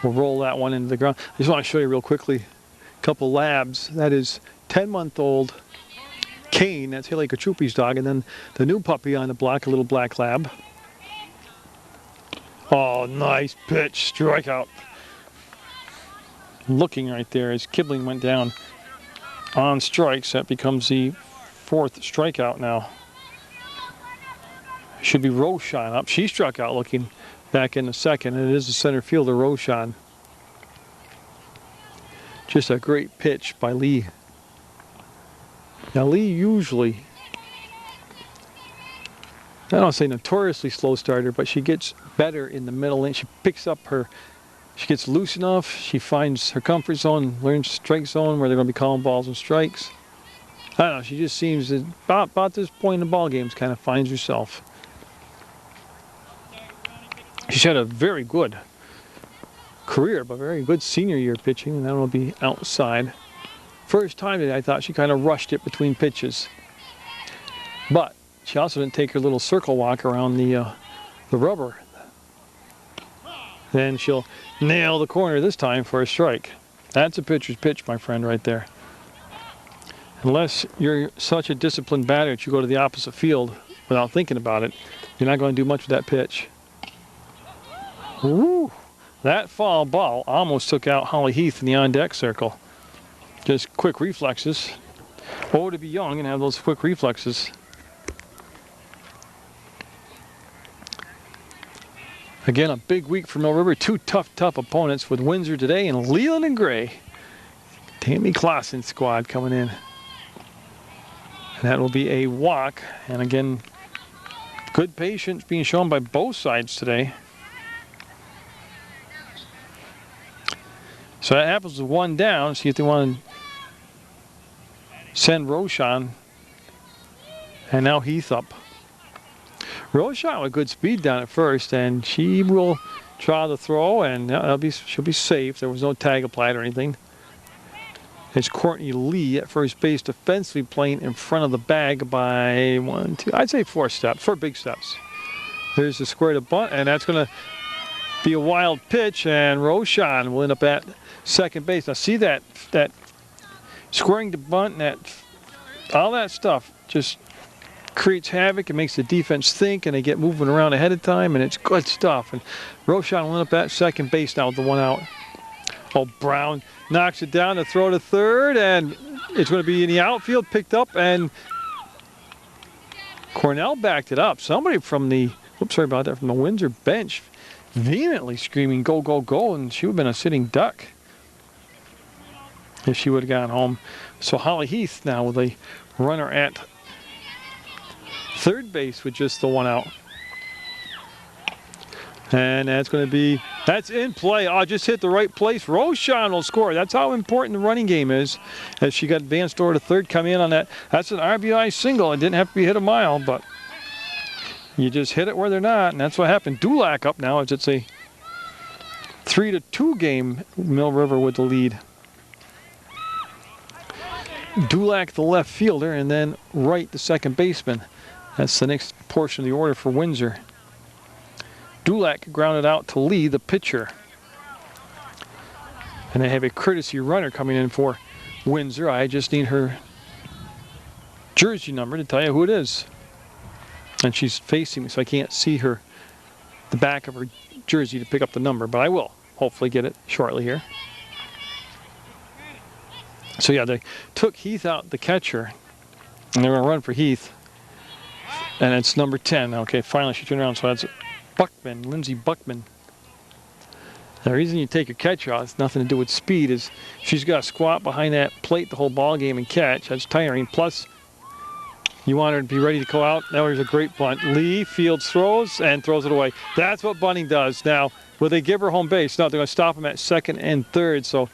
will roll that one into the ground. I just want to show you real quickly a couple labs. That is 10-month-old Kane, that's Haley Kachupi's dog, and then the new puppy on the block, a little black lab. Oh, nice pitch, strikeout. Looking right there as Kibling went down on strikes. That becomes the 4th strikeout now. Should be Rochon up. She struck out looking back in the second, and it is the center fielder, Rochon. Just a great pitch by Lee. Now Lee usually, I don't say notoriously slow starter, but she gets better in the middle and she picks up she gets loose enough, she finds her comfort zone, learns strike zone where they're going to be calling balls and strikes. I don't know, she just seems to, about this point in the ball games, kind of finds herself. She's had a very good career, but very good senior year pitching, and that will be outside. First time today, I thought she kind of rushed it between pitches. But she also didn't take her little circle walk around the rubber. Then she'll nail the corner this time for a strike. That's a pitcher's pitch, my friend, right there. Unless you're such a disciplined batter that you go to the opposite field without thinking about it, you're not going to do much with that pitch. Woo! That foul ball almost took out Holly Heath in the on-deck circle. Just quick reflexes. Oh, to be young and have those quick reflexes. Again, a big week for Mill River. 2 tough opponents with Windsor today and Leland and Gray. Tammy Clausen's squad coming in. And that will be a walk. And again, good patience being shown by both sides today. So that happens with 1 down. See if they want to send Rochon. And now Heath up. Rochon with good speed down at first, and she will try the throw, and she'll be safe. There was no tag applied or anything. It's Courtney Lee at first base, defensively playing in front of the bag by 1, 2, I'd say 4 steps, 4 big steps. There's the square to bunt, and that's going to be a wild pitch, and Rochon will end up at second base. Now see that squaring to bunt and all that stuff just creates havoc. It makes the defense think, and they get moving around ahead of time, and it's good stuff. And Rochon will end up at second base now with the 1 out. Oh, Brown knocks it down to throw to third, and it's going to be in the outfield, picked up, and Cornell backed it up. Somebody from the, from the Windsor bench vehemently screaming, go, go, go, and she would have been a sitting duck if she would have gone home. So Holly Heath now with a runner at third base with just the 1 out. And that's going to be, that's in play. Oh, just hit the right place. Rochon will score. That's how important the running game is. As she got advanced over to third, come in on that. That's an RBI single. It didn't have to be hit a mile, but you just hit it where they're not, and that's what happened. Dulac up now as it's a 3-2 game. Mill River with the lead. Dulac, the left fielder, and then Wright, the second baseman. That's the next portion of the order for Windsor. Dulac grounded out to Lee, the pitcher. And they have a courtesy runner coming in for Windsor. I just need her jersey number to tell you who it is. And she's facing me, so I can't see her, the back of her jersey to pick up the number, but I will hopefully get it shortly here. So yeah, they took Heath out, the catcher, and they're going to run for Heath. And it's number 10. Okay, finally she turned around. So that's Buckman, Lindsey Buckman. The reason you take your catch off, it's nothing to do with speed, is she's got to squat behind that plate the whole ball game and catch. That's tiring. Plus, you want her to be ready to go out. That was a great bunt. Lee fields throws and throws it away. That's what bunting does. Now, will they give her home base? No, they're going to stop him at second and third. So,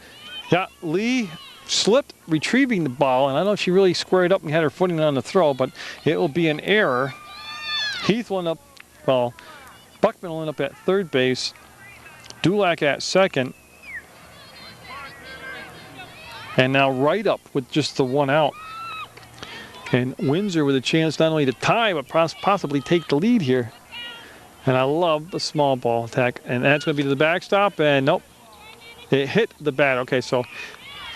yeah, Lee slipped retrieving the ball, and I don't know if she really squared up and had her footing on the throw, but it will be an error. Heath will end up, well, Buckman will end up at third base. Dulac at second. And now right up with just the one out. And Windsor with a chance not only to tie, but possibly take the lead here. And I love the small ball attack. And that's going to be to the backstop, and nope. It hit the bat. Okay, so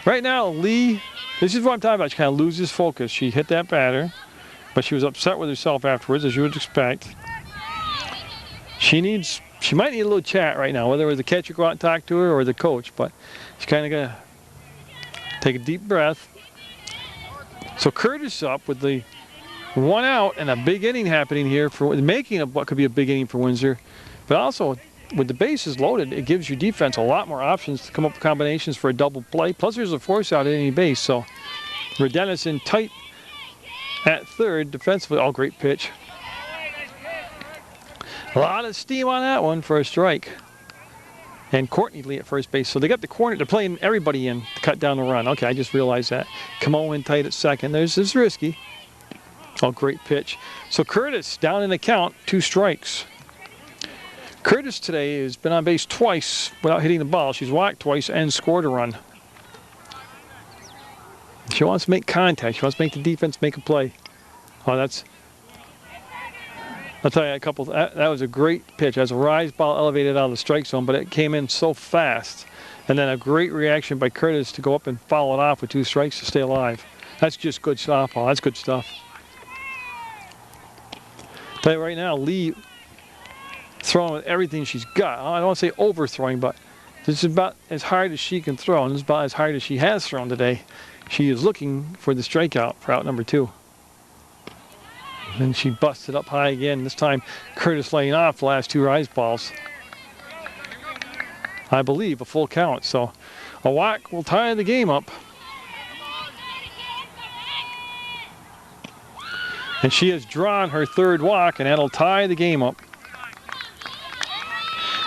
right now, Lee, this is what I'm talking about. She kind of loses focus. She hit that batter, but she was upset with herself afterwards, as you would expect. She might need a little chat right now, whether it was the catcher go out and talk to her or the coach, but she's kind of going to take a deep breath. So Curtis up with the one out and a big inning happening here for making of what could be a big inning for Windsor. But also, with the bases loaded, it gives your defense a lot more options to come up with combinations for a double play. Plus, there's a force out at any base. So Redenis in tight at third defensively. Oh, great pitch. A lot of steam on that one for a strike. And Courtney Lee at first base. So they got the corner. They're playing everybody in to cut down the run. Okay, I just realized that. Camo in tight at second. This is risky. Oh, great pitch. So Curtis down in the count, 2 strikes. Curtis today has been on base twice without hitting the ball. She's walked twice and scored a run. She wants to make contact. She wants to make the defense make a play. Oh, that's... I'll tell you a couple. That was a great pitch. As a rise ball elevated out of the strike zone, but it came in so fast. And then a great reaction by Curtis to go up and follow it off with 2 strikes to stay alive. That's just good softball. That's good stuff. I'll tell you right now, Lee throwing with everything she's got. I don't want to say overthrowing, but this is about as hard as she can throw, and this is about as hard as she has thrown today. She is looking for the strikeout for out number 2. And she busted up high again. This time, Curtis laying off the last 2 rise balls. I believe a full count. So a walk will tie the game up. And she has drawn her 3rd walk, and that'll tie the game up.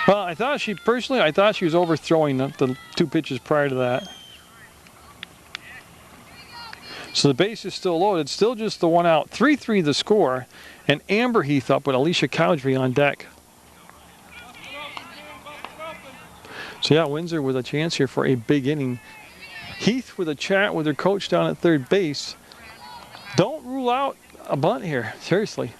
Well, I thought she was overthrowing the 2 pitches prior to that. So the base is still loaded, still just the one out. 3-3 the score, and Amber Heath up with Alicia Cowdrey on deck. So yeah, Windsor with a chance here for a big inning. Heath with a chat with her coach down at third base. Don't rule out a bunt here, seriously.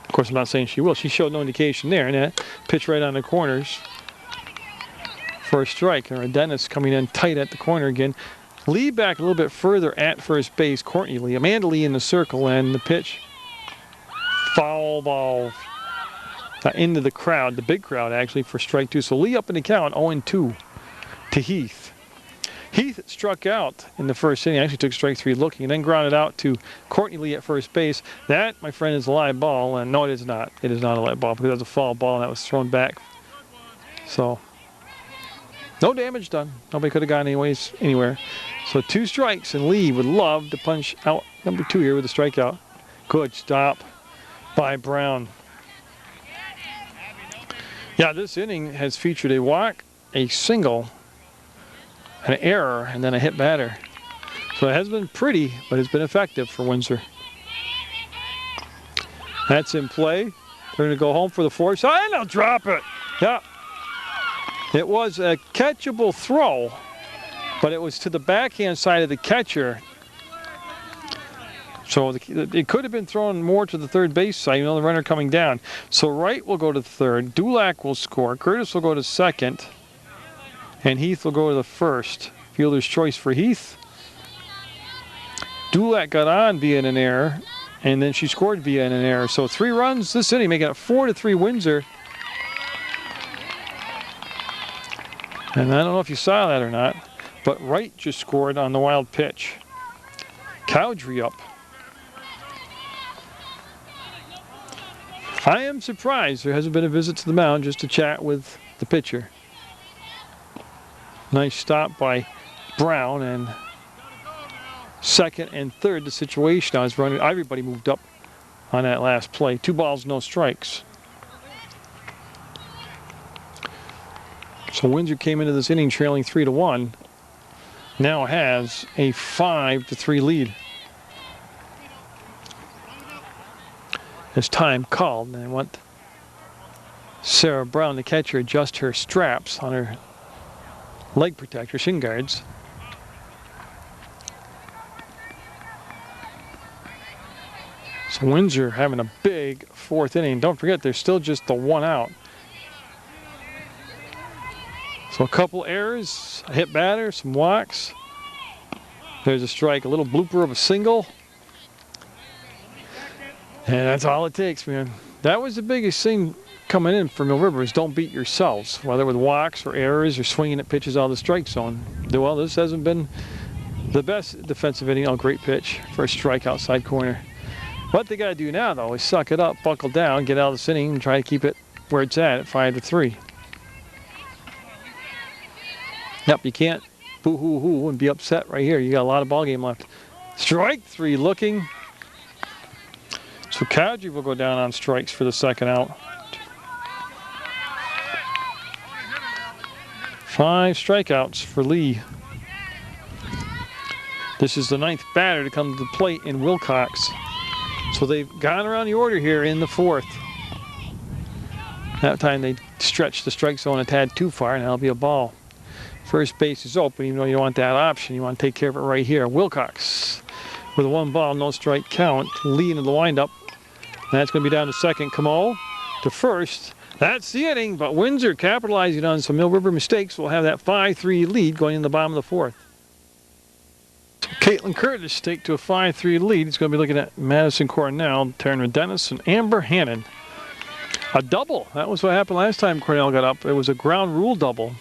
Of course, I'm not saying she will. She showed no indication there, and that pitch right on the corners for a strike. And Dennis coming in tight at the corner again. Lee back a little bit further at first base. Courtney Lee, Amanda Lee in the circle, and the pitch. Foul ball into the crowd, the big crowd actually, for strike 2. So Lee up in the count, 0-2 to Heath. Heath struck out in the first inning, actually took strike 3 looking, and then grounded out to Courtney Lee at first base. That, my friend, is a live ball, and no, it is not. It is not a live ball because that's a foul ball, and that was thrown back. So no damage done. Nobody could have gone anywhere. So 2 strikes, and Lee would love to punch out number 2 here with a strikeout. Good stop by Brown. Yeah, this inning has featured a walk, a single, an error, and then a hit batter. So it has been pretty, but it's been effective for Windsor. That's in play. They're going to go home for the 4th shot, and they'll drop it. Yeah. It was a catchable throw, but it was to the backhand side of the catcher. So it could have been thrown more to the third base side, you know, the runner coming down. So Wright will go to third, Dulac will score, Curtis will go to second, and Heath will go to the first. Fielder's choice for Heath. Dulac got on via an error, and then she scored via an error. So 3 runs this inning, making it 4-3 Windsor. And I don't know if you saw that or not, but Wright just scored on the wild pitch. Cowdrey up. I am surprised there hasn't been a visit to the mound just to chat with the pitcher. Nice stop by Brown, and second and third, the situation I was running, everybody moved up on that last play. 2 balls, no strikes. So Windsor came into this inning trailing 3-1. Now has a 5-3 lead. As time called, and I want Sarah Brown, the catcher, adjust her straps on her leg protector, shin guards. So Windsor having a big 4th inning. Don't forget, there's still just the 1 out. So a couple errors, a hit batter, some walks. There's a strike, a little blooper of a single. And that's all it takes, man. That was the biggest thing coming in for Mill River, is don't beat yourselves, whether with walks or errors or swinging at pitches out of the strike zone. Well, this hasn't been the best defensive inning. Oh, great pitch for a strike outside corner. What they got to do now, though, is suck it up, buckle down, get out of this inning, and try to keep it where it's at 5-3. Yep, you can't boo-hoo-hoo and be upset right here. You got a lot of ball game left. Strike 3 looking. So Cowdrey will go down on strikes for the second out. 5 strikeouts for Lee. This is the 9th batter to come to the plate in Wilcox. So they've gone around the order here in the 4th. That time they stretched the strike zone a tad too far, and that'll be a ball. First base is open, even though you don't want that option. You want to take care of it right here. Wilcox with a 1 ball, no strike count. Lee into the windup. That's going to be down to second. Camo to first. That's the inning, but Windsor capitalizing on some Mill River mistakes will have that 5-3 lead going in the bottom of the 4th. So Caitlin Curtis take to a 5-3 lead. He's going to be looking at Madison Cornell, Taryn Dennis, and Amber Hannon. A double. That was what happened last time Cornell got up. It was a ground rule double.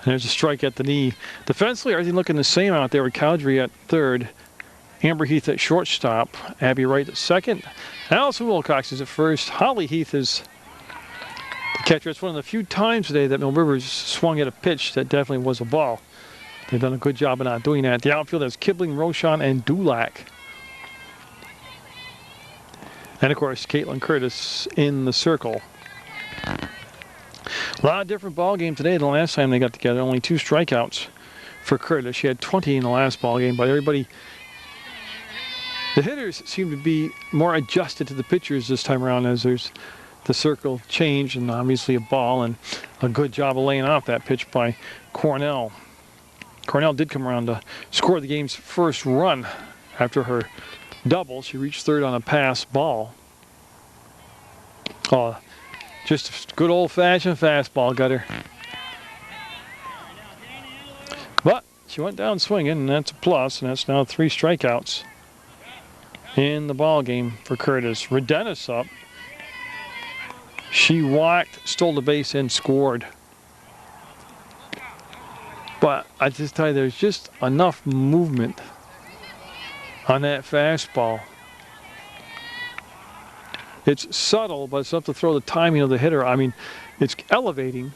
And there's a strike at the knee. Defensively, everything looking the same out there with Cowdrey at third, Amber Heath at shortstop, Abby Wright at second, Allison Wilcox is at first, Holly Heath is the catcher. It's one of the few times today that Mill Rivers swung at a pitch that definitely was a ball. They've done a good job of not doing that. The outfield has Kibling, Rochon, and Dulac. And, of course, Caitlin Curtis in the circle. A lot of different ball game today than the last time they got together. Only 2 strikeouts for Curtis. She had 20 in the last ball game, but everybody, the hitters seem to be more adjusted to the pitchers this time around, as there's the circle change and obviously a ball, and a good job of laying off that pitch by Cornell. Cornell did come around to score the game's first run after her double. She reached third on a pass ball. Just a good old-fashioned fastball gutter. But she went down swinging, and that's a plus, and that's now 3 strikeouts in the ball game for Curtis. Redenis up. She walked, stole the base, and scored. But I just tell you, there's just enough movement on that fastball. It's subtle, but it's enough to throw the timing of the hitter. I mean, it's elevating.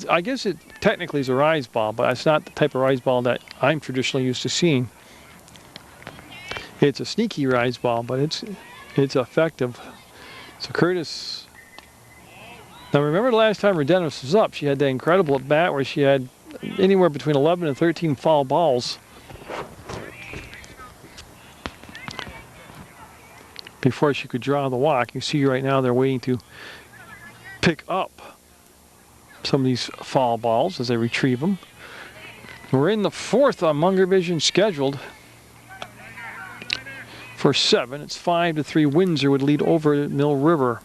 I guess it technically is a rise ball, but it's not the type of rise ball that I'm traditionally used to seeing. It's a sneaky rise ball, but it's effective. So Curtis. Now remember the last time Redenis was up, she had that incredible at bat where she had anywhere between 11 and 13 foul balls. Before she could draw the walk. You see right now they're waiting to pick up some of these foul balls as they retrieve them. We're in the 4th on Munger Vision scheduled for 7. It's 5-3. Windsor would lead over Mill River.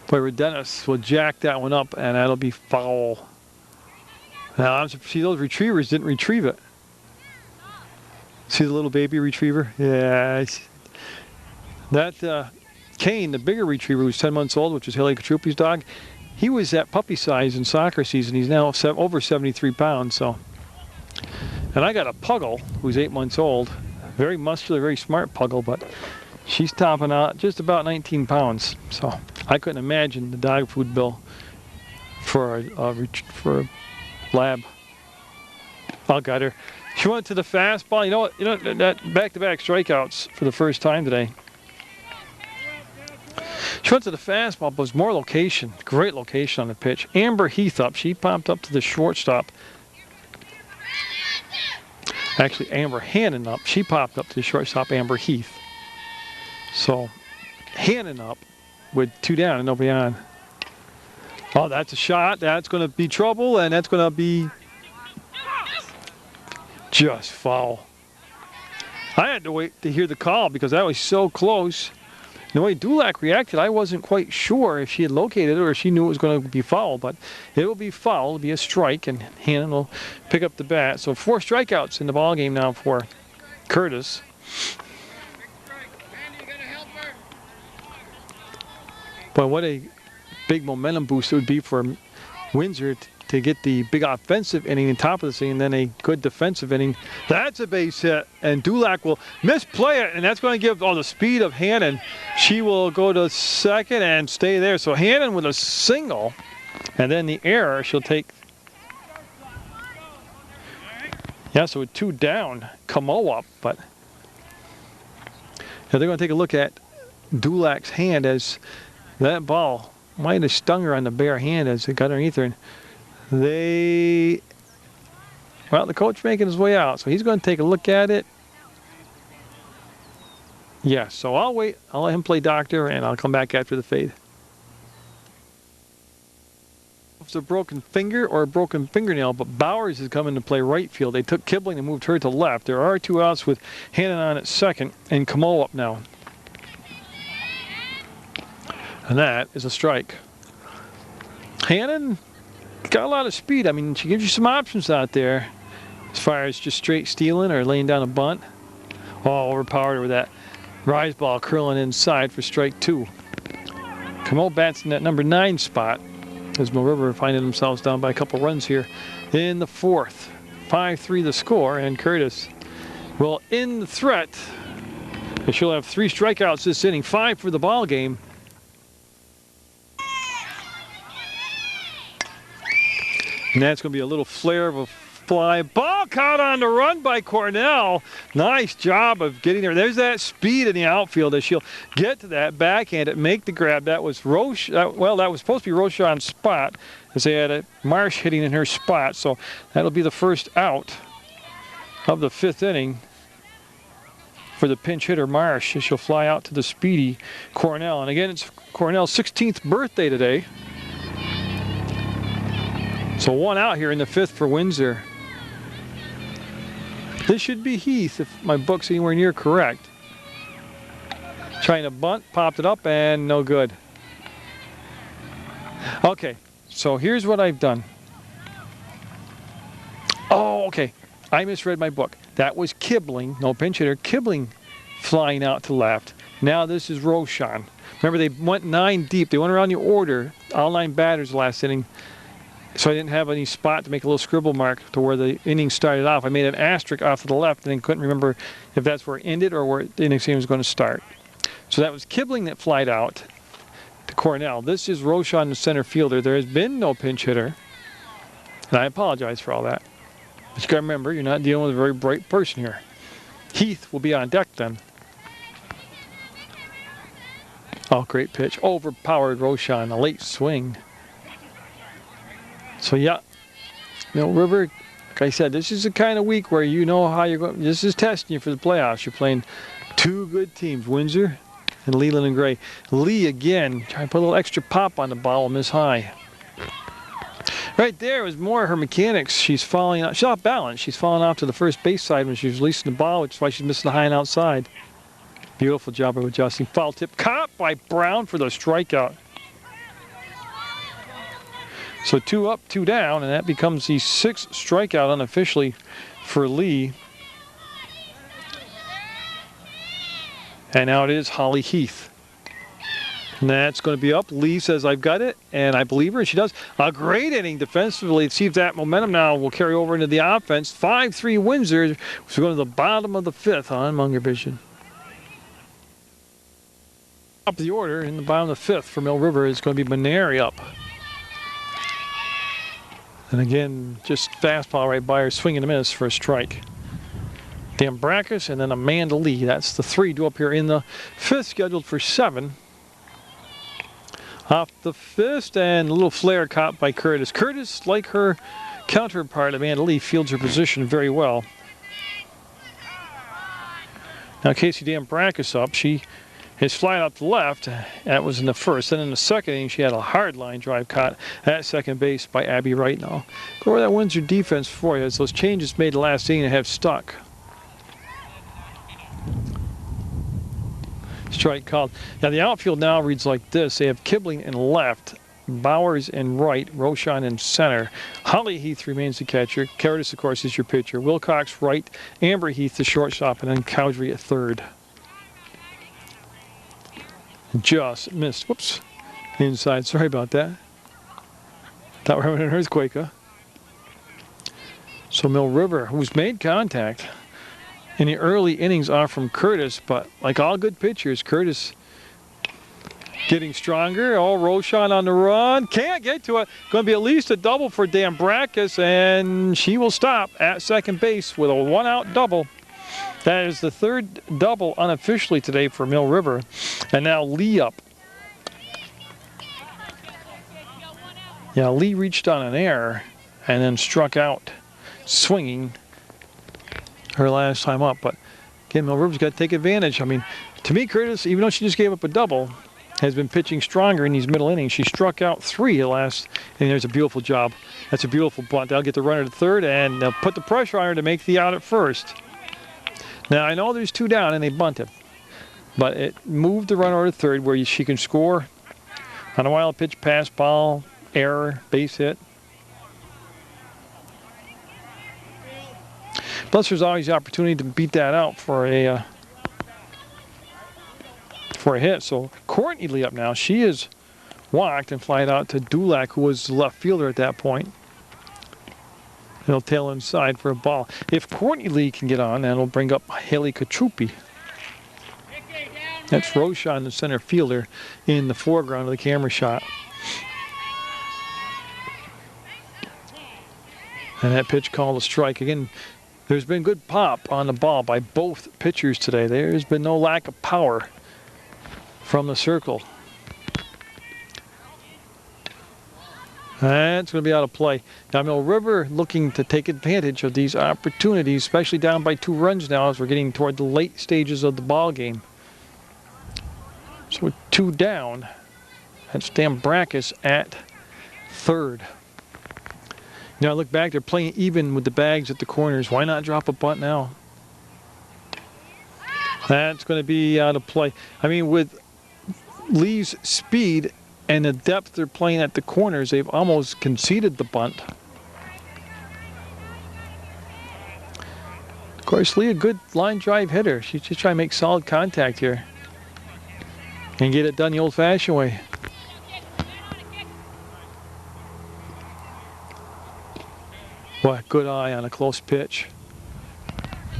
But Redenis will jack that one up, and that'll be foul. Now, see, those retrievers didn't retrieve it. See the little baby retriever? Yeah. That Kane, the bigger retriever, who's 10 months old, which is Haley Katrupi's dog, he was at puppy size in soccer season. He's now over 73 pounds. So And I got a puggle who's 8 months old. Very muscular, very smart puggle, but she's topping out just about 19 pounds. So I couldn't imagine the dog food bill for a lab. I got her. She went to the fastball. You know what? You know that back-to-back strikeouts for the first time today. She went to the fastball, but it was more location. Great location on the pitch. Amber Heath up. She popped up to the shortstop. Actually, Amber Hannon up. She popped up to the shortstop, Amber Heath. So, Hannon up with 2 down and nobody on. Oh, that's a shot. That's going to be trouble, and that's going to be just foul. I had to wait to hear the call because that was so close. The way Dulac reacted, I wasn't quite sure if she had located it or if she knew it was going to be foul, but it will be foul. It'll be a strike, and Hannon will pick up the bat. So 4 strikeouts in the ball game now for Curtis. But what a big momentum boost it would be for Windsor to get the big offensive inning on top of the scene, and then a good defensive inning. That's a base hit, and Dulac will misplay it, and that's going to give all the speed of Hannon. She will go to second and stay there. So Hannon with a single, and then the error, she'll take. Yeah, so with 2 down, Camo up, but now they're going to take a look at Dulac's hand as that ball might have stung her on the bare hand as it got underneath her. And well, the coach making his way out, so he's going to take a look at it. Yeah, so I'll wait. I'll let him play doctor, and I'll come back after the fade. It's a broken finger or a broken fingernail, but Bowers is coming to play right field. They took Kibling and moved her to left. There are 2 outs with Hannon on at second, and Camo up now. And that is a strike. Hannon got a lot of speed. I mean, she gives you some options out there as far as just straight stealing or laying down a bunt. Oh, overpowered with that rise ball curling inside for strike 2. Camo bats in that number 9 spot as Mill River finding themselves down by a couple runs here in the 4th. 5-3 the score, and Curtis will end the threat. She'll have 3 strikeouts this inning, 5 for the ball game. And that's going to be a little flare of a fly ball caught on the run by Cornell. Nice job of getting there. There's that speed in the outfield as she'll get to that backhand and make the grab. That was Roche. Well, that was supposed to be Rochon's spot as they had a Marsh hitting in her spot. So that'll be the first out of the 5th inning for the pinch hitter Marsh. She'll fly out to the speedy Cornell. And again, it's Cornell's 16th birthday today. So 1 out here in the 5th for Windsor. This should be Heath if my book's anywhere near correct. Trying to bunt, popped it up, and no good. Okay, so here's what I've done. Oh, okay. I misread my book. That was Kibling, no pinch hitter. Kibling flying out to left. Now this is Rochon. Remember, they went 9 deep. They went around the order, all 9 batters last inning. So I didn't have any spot to make a little scribble mark to where the inning started off. I made an asterisk off to the left and then couldn't remember if that's where it ended or where the inning was going to start. So that was Kibling that flied out to Cornell. This is Rochon, the center fielder. There has been no pinch hitter. And I apologize for all that. But you got to remember, you're not dealing with a very bright person here. Heath will be on deck then. Oh, great pitch. Overpowered Rochon, a late swing. So yeah, Mill River, like I said, this is the kind of week where you know how you're going. This is testing you for the playoffs. You're playing 2 good teams, Windsor and Leland and Gray. Lee again, trying to put a little extra pop on the ball, miss high. Right there was more of her mechanics. She's falling out. She's off balance. She's falling off to the first base side when she's releasing the ball, which is why she's missing the high and outside. Beautiful job of adjusting. Foul tip caught by Brown for the strikeout. So 2 up, 2 down, and that becomes the 6th strikeout unofficially for Lee. And now it is Holly Heath. And that's going to be up. Lee says, I've got it, and I believe her, and she does. A great inning defensively. Let's see if that momentum now will carry over into the offense. 5-3 Windsor. So we're going to the bottom of the 5th on Munger Vision. Top of the order in the bottom of the 5th for Mill River is going to be Maneri up. And again, just fastball right by her, swing and a miss for a strike. Dambracus and then Amanda Lee. That's the 3 due up here in the 5th, scheduled for 7. Off the fist, and a little flare caught by Curtis. Curtis, like her counterpart, Amanda Lee, fields her position very well. Now Casey Dambracus up. She is flying up the left. That was in the 1st. Then in the 2nd inning, she had a hard line drive caught at second base by Abby Wright. Now, go over that Windsor defense for you, as those changes made the last inning have stuck. Strike called. Now the outfield now reads like this. They have Kibling in left, Bowers in right, Roshan in center. Holly Heath remains the catcher. Curtis, of course, is your pitcher. Wilcox right, Amber Heath the shortstop, and then Cowdery at third. Just missed. Whoops. Inside. Sorry about that. Thought we were having an earthquake, huh? So Mill River, who's made contact in the early innings, off from Curtis, but like all good pitchers, Curtis getting stronger. Oh, Roshan on the run. Can't get to it. Going to be at least a double for Dambracus, and she will stop at second base with a 1-out double. That is the 3rd double unofficially today for Mill River. And now Lee up. Yeah, Lee reached on an error and then struck out swinging her last time up. But again, Mill River's got to take advantage. I mean, to me, Curtis, even though she just gave up a double, has been pitching stronger in these middle innings. She struck out 3 at last, and there's a beautiful job. That's a beautiful bunt. They'll get the runner to third, and they'll put the pressure on her to make the out at first. Now, I know there's 2 down, and they bunted, but it moved the runner to third where she can score on a wild pitch, pass, ball, error, base hit. Plus, there's always the opportunity to beat that out for a hit. So Courtney Lee up now. She is walked and flied out to Dulac, who was the left fielder at that point. He'll tail inside for a ball. If Courtney Lee can get on, then it'll bring up Haley Katrupi. That's Roshan, the center fielder, in the foreground of the camera shot. And that pitch called a strike. Again, there's been good pop on the ball by both pitchers today. There's been no lack of power from the circle. That's going to be out of play. Now, Mill River looking to take advantage of these opportunities, especially down by 2 runs now as we're getting toward the late stages of the ball game. So with 2 down, that's Dambracus at third. Now look back, they're playing even with the bags at the corners. Why not drop a bunt now? That's going to be out of play. I mean, with Lee's speed and the depth they're playing at the corners, they've almost conceded the bunt. Of course, Lee, a good line drive hitter. She's just trying to make solid contact here and get it done the old-fashioned way. What good eye on a close pitch.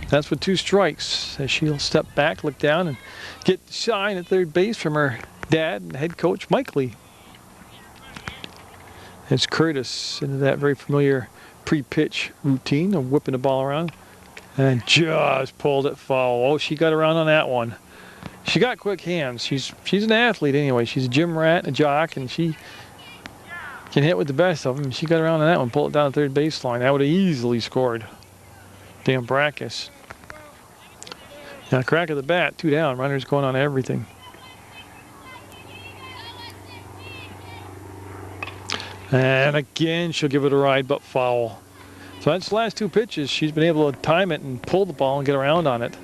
That's with 2 strikes, as she'll step back, look down, and get the shine at third base from her dad and head coach Mike Lee. It's Curtis into that very familiar pre-pitch routine of whipping the ball around, and just pulled it foul. Oh, she got around on that one. She got quick hands. She's an athlete anyway. She's a gym rat, a jock, and she can hit with the best of them. She got around on that one, pulled it down the third baseline. That would have easily scored. Dambracus. Now, crack of the bat, 2 down. Runners going on everything. And again, she'll give it a ride, but foul. So that's the last 2 pitches. She's been able to time it and pull the ball and get around on it.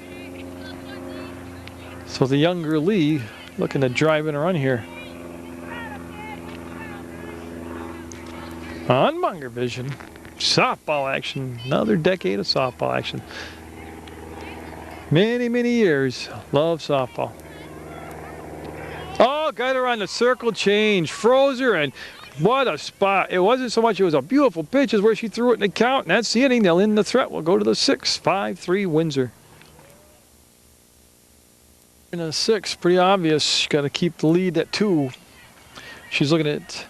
So the younger Lee looking to drive in a run here. On Munger Vision, softball action. Another decade of softball action. Many, many years. Love softball. Oh, got her on the circle change, froze her, and what a spot. It wasn't so much it was a beautiful pitch as where she threw it in the count, and that's the inning. They'll end the threat. We'll go to the 6th, 5-3 Windsor. In the 6th, pretty obvious. She's got to keep the lead at 2. She's looking at,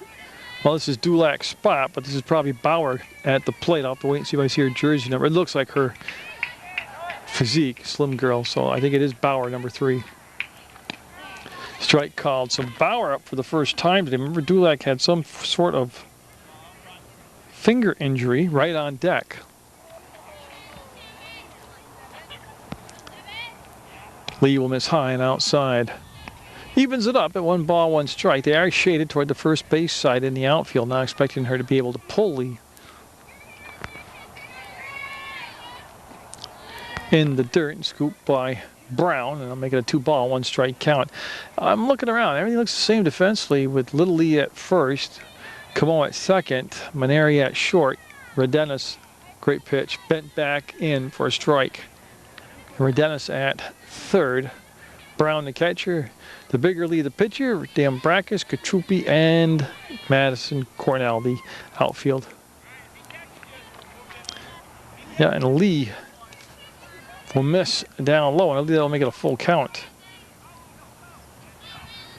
well, this is Dulac's spot, but this is probably Bauer at the plate. I'll have to wait and see if I see her jersey number. It looks like her physique, slim girl, so I think it is Bauer, number 3. Strike called. So Bauer up for the first time today. Remember, Dulac had some sort of finger injury right on deck. Lee will miss high and outside. Evens it up at 1 ball, 1 strike. They are shaded toward the first base side in the outfield, not expecting her to be able to pull Lee. In the dirt and scooped by Brown, and I'll make it a 2 ball, 1 strike count. I'm looking around. Everything looks the same defensively with Little Lee at first, Camo at second, Maneri at short, Redenis, great pitch, bent back in for a strike. Redenis at third, Brown the catcher, the bigger Lee the pitcher, Dambracus, Katrupi, and Madison Cornell the outfield. Yeah, and Lee will miss down low, and that'll make it a full count.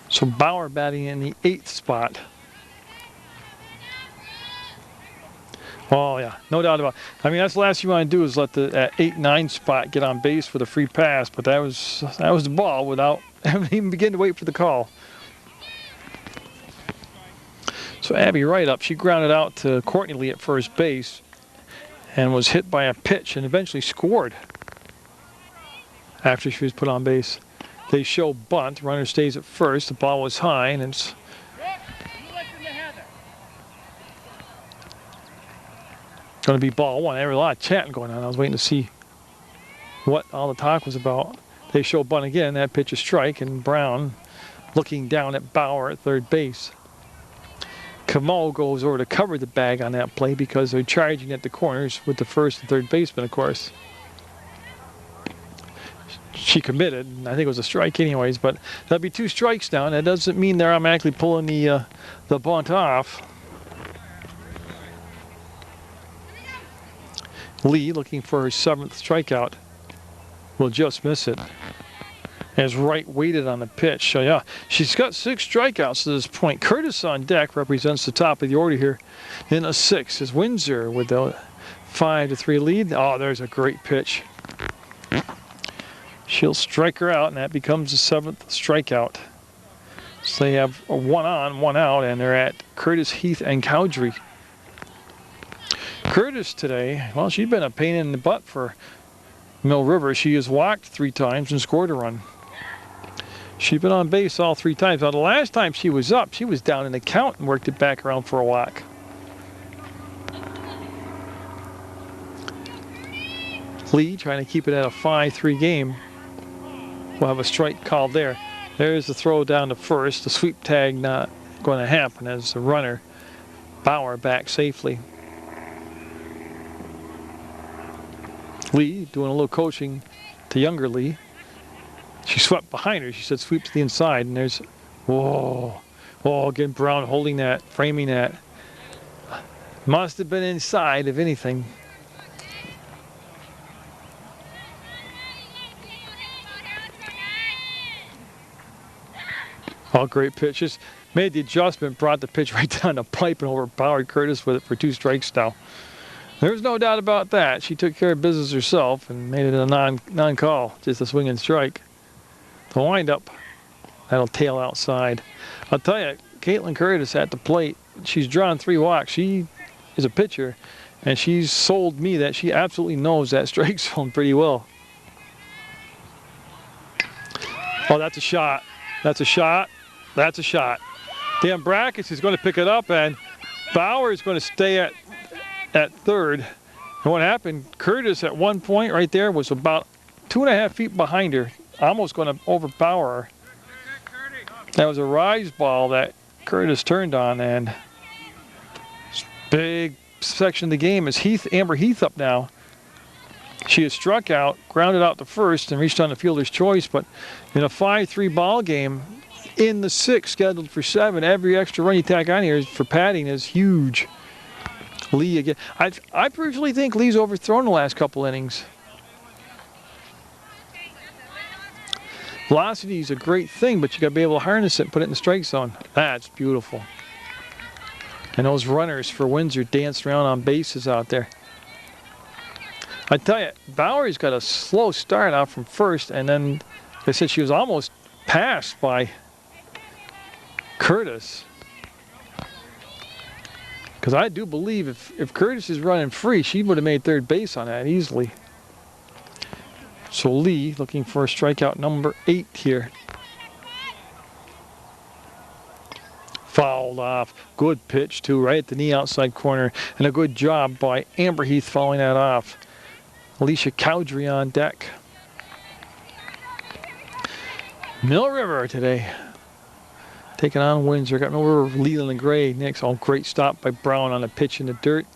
So Bauer batting in the 8th spot. Oh yeah, no doubt about it. I mean, that's the last you want to do is let that 8-9 spot get on base for the free pass, but that was the ball without having even begin to wait for the call. So Abby Wright up, she grounded out to Courtney Lee at first base and was hit by a pitch and eventually scored after she was put on base. They show bunt, runner stays at first, the ball was high, and it's going to be ball 1. There was a lot of chatting going on. I was waiting to see what all the talk was about. They show bunt again, that pitch is strike, and Brown looking down at Bauer at third base. Camo goes over to cover the bag on that play because they're charging at the corners with the first and third baseman, of course. She committed, and I think it was a strike anyways, but that'll be 2 strikes down. That doesn't mean they're automatically pulling the bunt off. Lee, looking for her 7th strikeout, will just miss it as Wright waited on the pitch. So yeah, she's got 6 strikeouts to this point. Curtis on deck represents the top of the order here in a 6th as Windsor with the 5-3 lead. Oh, there's a great pitch. She'll strike her out, and that becomes the 7th strikeout. So they have a 1 on, 1 out, and they're at Curtis, Heath, and Cowdrey. Curtis today, well, she's been a pain in the butt for Mill River. She has walked 3 times and scored a run. She's been on base all 3 times. Now, the last time she was up, she was down in the count and worked it back around for a walk. Lee trying to keep it at a 5-3 game. We'll have a strike called there. There's the throw down to first. The sweep tag not going to happen as the runner, Bauer, back safely. Lee doing a little coaching to younger Lee. She swept behind her. She said sweep to the inside, and there's, whoa. Oh, again, Brown holding that, framing that. Must have been inside, if anything. Oh, great pitches. Made the adjustment, brought the pitch right down the pipe and overpowered Curtis with it for 2 strikes now. There's no doubt about that. She took care of business herself and made it a non-call, just a swing and strike. The windup, that'll tail outside. I'll tell you, Caitlin Curtis at the plate, she's drawn 3 walks. She is a pitcher, and she's sold me that she absolutely knows that strike zone pretty well. Oh, that's a shot. That's a shot. That's a shot. Dambracus is going to pick it up, and Bauer is going to stay at third. And what happened, Curtis at one point right there was about 2.5 feet behind her, almost going to overpower her. That was a rise ball that Curtis turned on, and big section of the game is Amber Heath up now. She has struck out, grounded out to first, and reached on the fielder's choice, but in a 5-3 ball game, in the 6th, scheduled for 7. Every extra run you tack on here for padding is huge. Lee again. I personally think Lee's overthrown the last couple innings. Velocity is a great thing, but you got to be able to harness it and put it in the strike zone. That's beautiful. And those runners for Windsor danced around on bases out there. I tell you, Bowery's got a slow start out from first, and then they said she was almost passed by Curtis. Because I do believe if Curtis is running free, she would have made third base on that easily. So Lee looking for a strikeout number 8 here. Fouled off. Good pitch too, right at the knee outside corner. And a good job by Amber Heath fouling that off. Alicia Cowdrey on deck. Mill River today. Taking on Windsor. Got Mill River leading the gray. Next, great stop by Brown on a pitch in the dirt.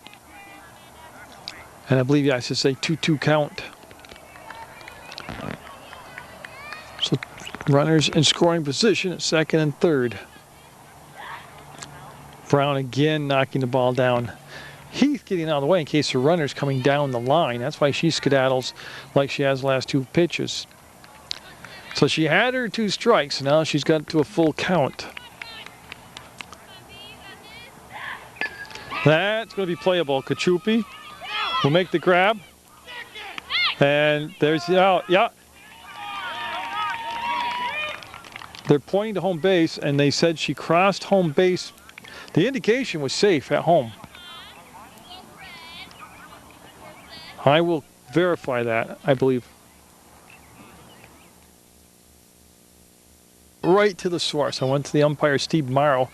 And I believe, yeah, I should say 2-2 count. So runners in scoring position at 2nd and 3rd. Brown again knocking the ball down. Heath getting out of the way in case the runner's coming down the line. That's why she skedaddles like she has the last 2 pitches. So she had her 2 strikes. Now she's got to a full count. That's going to be playable. Kachupi will make the grab. And there's the out. Yeah. They're pointing to home base, and they said she crossed home base. The indication was safe at home. I will verify that, I believe. Right to the source. I went to the umpire, Steve Morrow,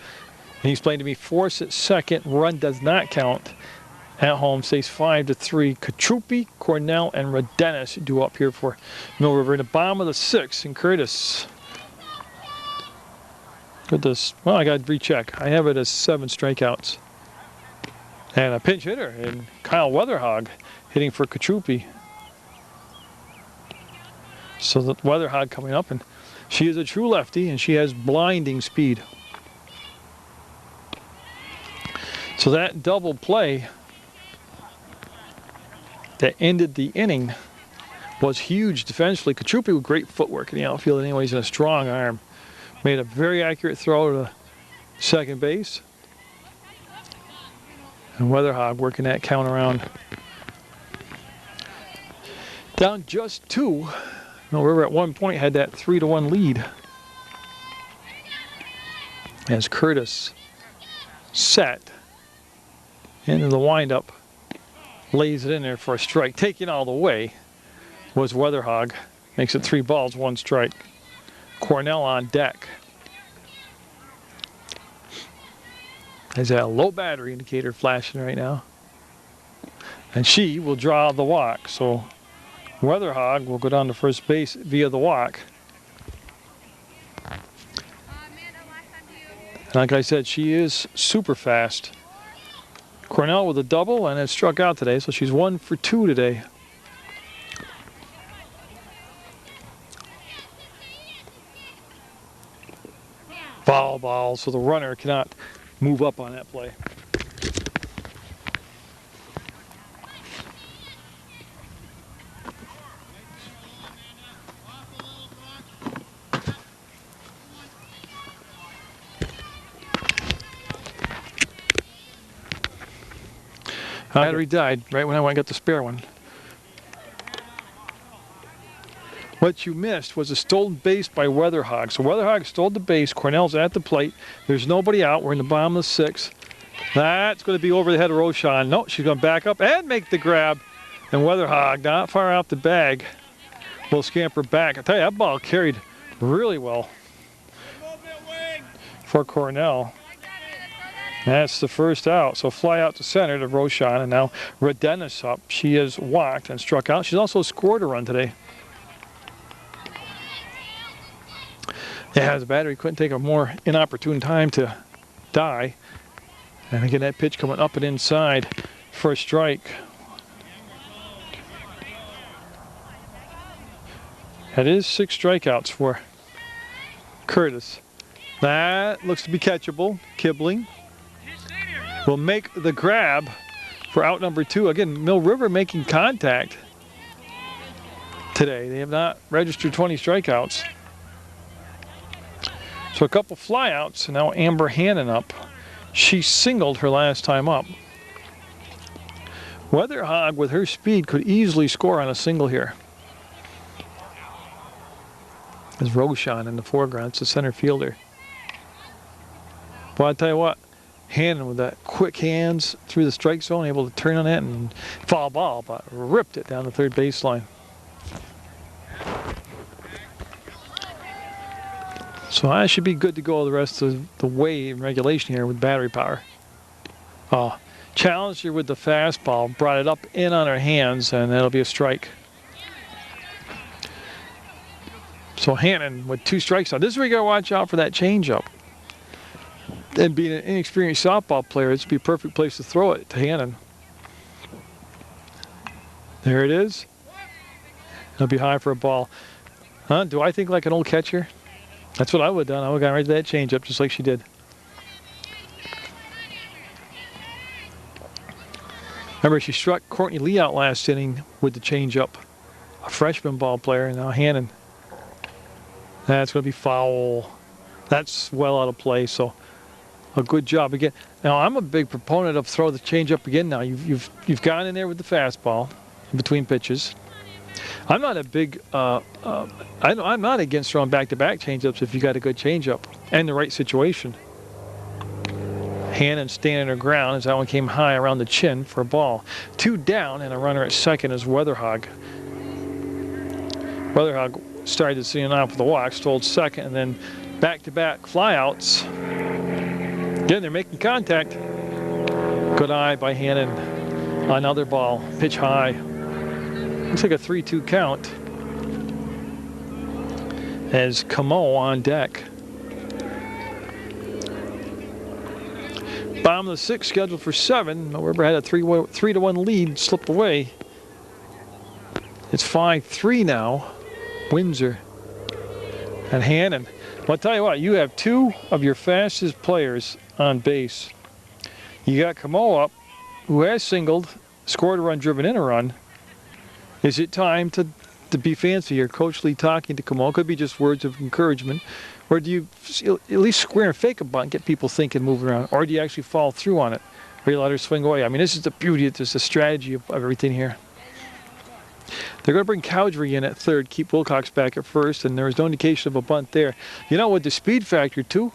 and he explained to me force at 2nd, run does not count. At home, stays 5-3. Kachupi, Cornell, and Rodenis do up here for Mill River. In the bottom of the 6th, and Curtis. Good this. Well, I got to recheck. I have it as 7 strikeouts. And a pinch hitter, and Kyle Weatherhog hitting for Kachupi. So the Weatherhog coming up, and she is a true lefty, and she has blinding speed. So that double play that ended the inning was huge defensively. Kachupi with great footwork in the outfield anyways, and a strong arm. Made a very accurate throw to second base. And Weatherhog working that count around. Down just 2. Mill River at one point had that 3-1 lead. As Curtis set into the windup, lays it in there for a strike. Taking all the way was Weatherhog. Makes it 3 balls, 1 strike. Cornell on deck. There's a low battery indicator flashing right now. And she will draw the walk. So Weatherhog will go down to first base via the walk. And like I said, she is super fast. Cornell with a double and has struck out today, so she's 1 for 2 today. Foul ball, so the runner cannot move up on that play. Battery died right when I went and got the spare one. What you missed was a stolen base by Weatherhog. So Weatherhog stole the base. Cornell's at the plate. There's nobody out. We're in the bottom of the 6th. That's going to be over the head of Roshan. No, she's going to back up and make the grab. And Weatherhog, not far out the bag, will scamper back. I tell you, that ball carried really well for Cornell. That's the first out. So fly out to center to Roshan, and now Rodenis up. She is walked and struck out. She's also scored a run today. Yeah, the battery couldn't take a more inopportune time to die. And again, that pitch coming up and inside for a strike. That is 6 strikeouts for Curtis. That looks to be catchable. Kibling will make the grab for out number 2. Again, Mill River making contact today. They have not registered 20 strikeouts. So a couple flyouts, and now Amber Hannon up. She singled her last time up. Weatherhog, with her speed, could easily score on a single here. There's Roshan in the foreground. It's the center fielder. Well, I'll tell you what, Hannon with that quick hands through the strike zone, able to turn on it and foul ball, but ripped it down the third baseline. So I should be good to go the rest of the way in regulation here with battery power. Challenged her with the fastball, brought it up in on her hands, and that'll be a strike. So Hannon with 2 strikes now. This is where you got to watch out for that changeup. And being an inexperienced softball player, it's be a perfect place to throw it to Hannon. There it is. It'll be high for a ball. Do I think like an old catcher? That's what I would have done. I would have gone right to that changeup just like she did. Remember, she struck Courtney Lee out last inning with the changeup. A freshman ball player, and now Hannon. That's going to be foul. That's well out of play, so a good job again. Now, I'm a big proponent of throw the changeup again now. You've gone in there with the fastball in between pitches. I'm not a big, I'm not against throwing back-to-back changeups if you got a good changeup and the right situation. Hannon standing her ground as that one came high around the chin for a ball. 2 down and a runner at second is Weatherhog. Weatherhog started the scene off with the walk, stole second, and then back-to-back flyouts. Again, they're making contact. Good eye by Hannon. Another ball, pitch high. Looks like a 3-2 count as Camo on deck. Bottom of the 6th, scheduled for 7. River had a 3-1 lead, slipped away. It's 5-3 now. Windsor and Hannon. Well, I'll tell you what, you have 2 of your fastest players on base. You got Camo up, who has singled, scored a run, driven in a run. Is it time to be fancy here? Coach Lee talking to Camo. Could be just words of encouragement. Or do you at least square and fake a bunt, get people thinking, moving around? Or do you actually fall through on it? Or you let her swing away? I mean, this is the beauty, this is the strategy of everything here. They're going to bring Cowdery in at third, keep Wilcox back at first, and there was no indication of a bunt there. You know, with the speed factor, too,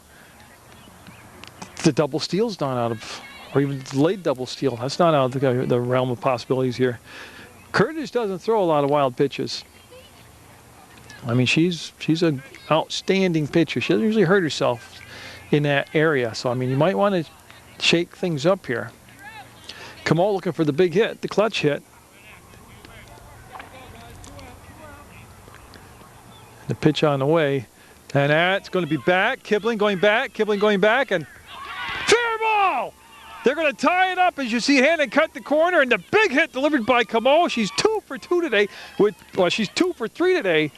the double steal's not out of, or even delayed double steal, that's not out of the realm of possibilities here. Curtis doesn't throw a lot of wild pitches. I mean, she's an outstanding pitcher. She doesn't usually hurt herself in that area. So, I mean, you might want to shake things up here. Camo looking for the big hit, the clutch hit. The pitch on the way. And that's going to be back. Kibling going back. Kibling going back. And fair ball! They're going to tie it up as you see Hannon cut the corner. And the big hit delivered by Camo. She's 2 for 2 today. She's 2 for 3 today.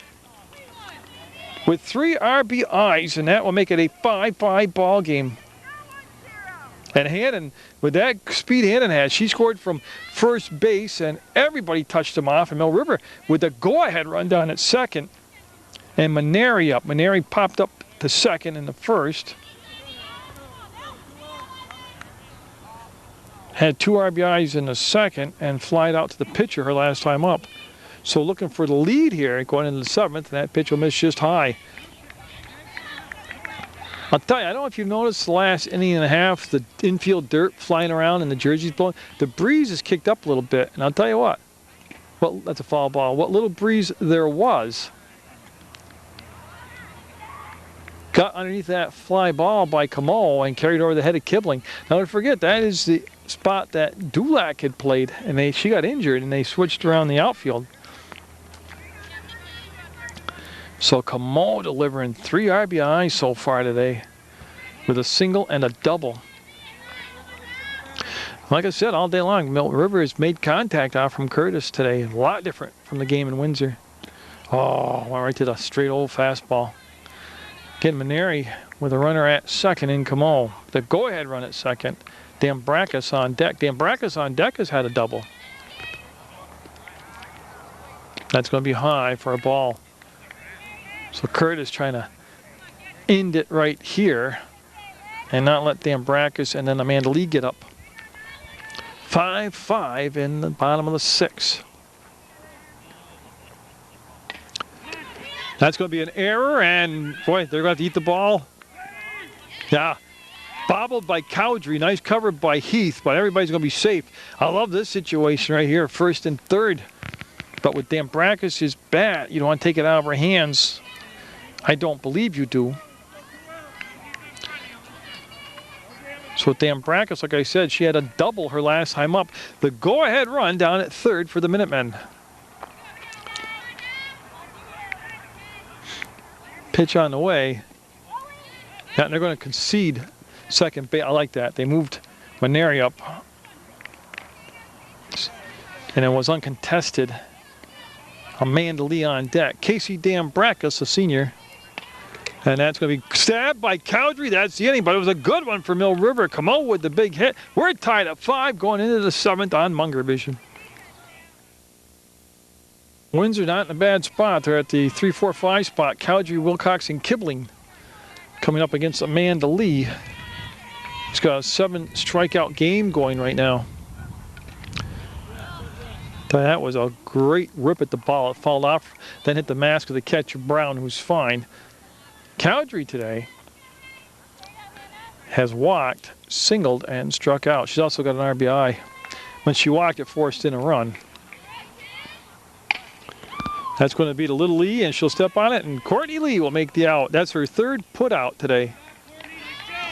With 3 RBIs, and that will make it a 5-5 ball game. And Hannon, with that speed Hannon has, she scored from first base, and everybody touched him off. And Mill River with a go-ahead run down at second, and Maneri up. Maneri popped up to second in the first. Had 2 RBIs in the second, and flied out to the pitcher her last time up. So looking for the lead here going into the 7th, and that pitch will miss just high. I'll tell you, I don't know if you've noticed the last inning and a half, the infield dirt flying around and the jerseys blowing. The breeze has kicked up a little bit, and I'll tell you what. Well, that's a foul ball. What little breeze there was got underneath that fly ball by Camo and carried over the head of Kibling. Now, don't forget, that is the spot that Dulac had played, and she got injured, and they switched around the outfield. So Camo delivering 3 RBIs so far today with a single and a double. Like I said, all day long, Mill River has made contact off from Curtis today. A lot different from the game in Windsor. Oh, went right to the straight old fastball. Again, Maneri with a runner at second in Camo. The go-ahead run at second. Dambrakis on deck. Dambrakis on deck has had a double. That's going to be high for a ball. So Kurt is trying to end it right here and not let Dambrakis and then Amanda Lee get up. 5-5 in the bottom of the 6th. That's going to be an error, and boy, they're going to have to eat the ball. Yeah, bobbled by Cowdrey. Nice cover by Heath, but everybody's going to be safe. I love this situation right here, first and third. But with Dambrakis' bat, you don't want to take it out of her hands. I don't believe you do. So Dambrakis, like I said, she had a double her last time up. The go-ahead run down at third for the Minutemen. Pitch on the way. Yeah, and they're going to concede second base. I like that. They moved Maneri up. And it was uncontested. Amanda Lee on deck. Casey Dambrakis, a senior. And that's going to be stabbed by Cowdrey. That's the inning, but it was a good one for Mill River. Camo with the big hit. We're tied at 5 going into the 7th on Munger Vision. Windsor not in a bad spot. They're at the 3-4-5 spot. Cowdrey, Wilcox, and Kibling coming up against Amanda Lee. He's got a 7 strikeout game going right now. That was a great rip at the ball. It fouled off, then hit the mask of the catcher Brown, who's fine. Cowdrey today has walked, singled, and struck out. She's also got an RBI. When she walked, it forced in a run. That's going to be to Little Lee, and she'll step on it, and Courtney Lee will make the out. That's her 3rd put out today.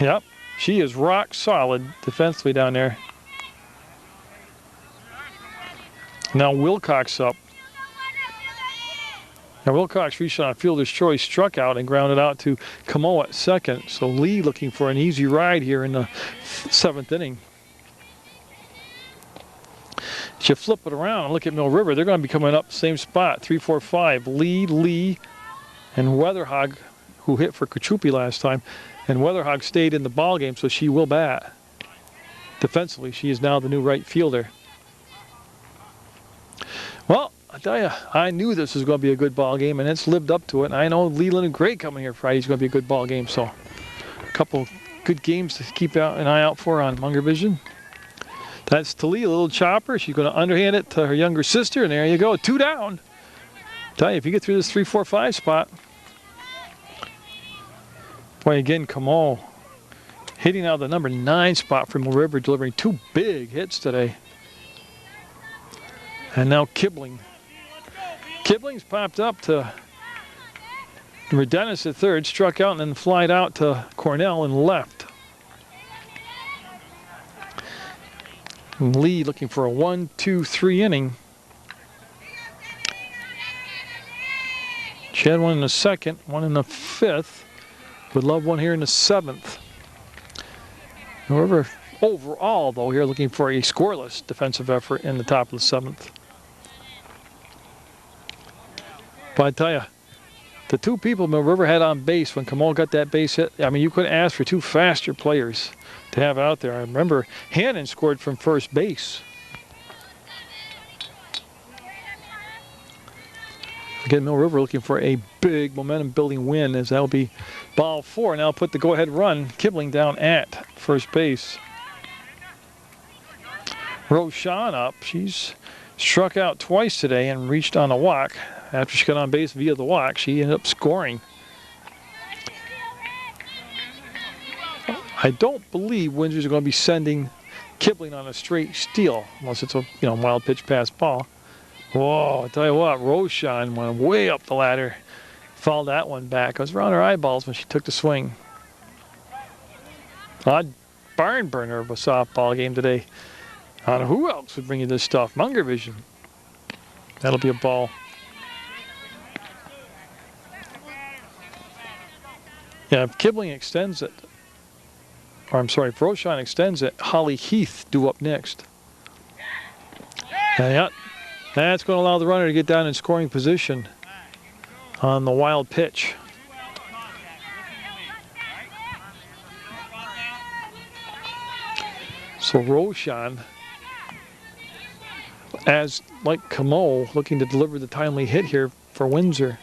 Yep, she is rock solid defensively down there. Now Wilcox up. Now Wilcox reached on a fielder's choice, struck out, and grounded out to Camo at second. So Lee looking for an easy ride here in the 7th inning. If you flip it around and look at Mill River, they're going to be coming up same spot, 3-4-5. Lee, and Weatherhog, who hit for Kachupi last time. And Weatherhog stayed in the ball game, so she will bat. Defensively, she is now the new right fielder. Well, I tell you, I knew this was going to be a good ball game, and it's lived up to it. And I know Leland and Gray coming here Friday is going to be a good ball game. So, a couple good games to keep an eye out for on Munger Vision. That's Talia, a little chopper. She's going to underhand it to her younger sister, and there you go, 2 down. Tell you, if you get through this 3-4-5 spot, boy, again, Camo hitting out the number 9 spot from Mill River, delivering 2 big hits today. And now Kibling. Kibling's popped up to Redenis at third, struck out, and then flied out to Cornell and left. And Lee looking for a 1-2-3 inning. She had one in the 2nd, one in the 5th. Would love one here in the 7th. However, overall, though, here looking for a scoreless defensive effort in the top of the 7th. But I tell you, the 2 people Mill River had on base when Camo got that base hit, I mean, you couldn't ask for 2 faster players to have out there. I remember Hannon scored from first base. Again, Mill River looking for a big momentum-building win, as that'll be ball 4. Now put the go-ahead run, Kibling down at first base. Roshan up. She's struck out twice today and reached on a walk. After she got on base via the walk, she ended up scoring. I don't believe Windsor's going to be sending Kibling on a straight steal, unless it's a wild pitch pass ball. Whoa, I tell you what, Roshan went way up the ladder. Fouled that one back. It was around her eyeballs when she took the swing. Odd barn burner of a softball game today. I don't know who else would bring you this stuff. Munger Vision. That'll be a ball. Yeah, if Kibling extends it, or I'm sorry, if Roshan extends it, Holly Heath due up next. And yeah, that's going to allow the runner to get down in scoring position on the wild pitch. So Roshan, as like Camo, looking to deliver the timely hit here for Windsor.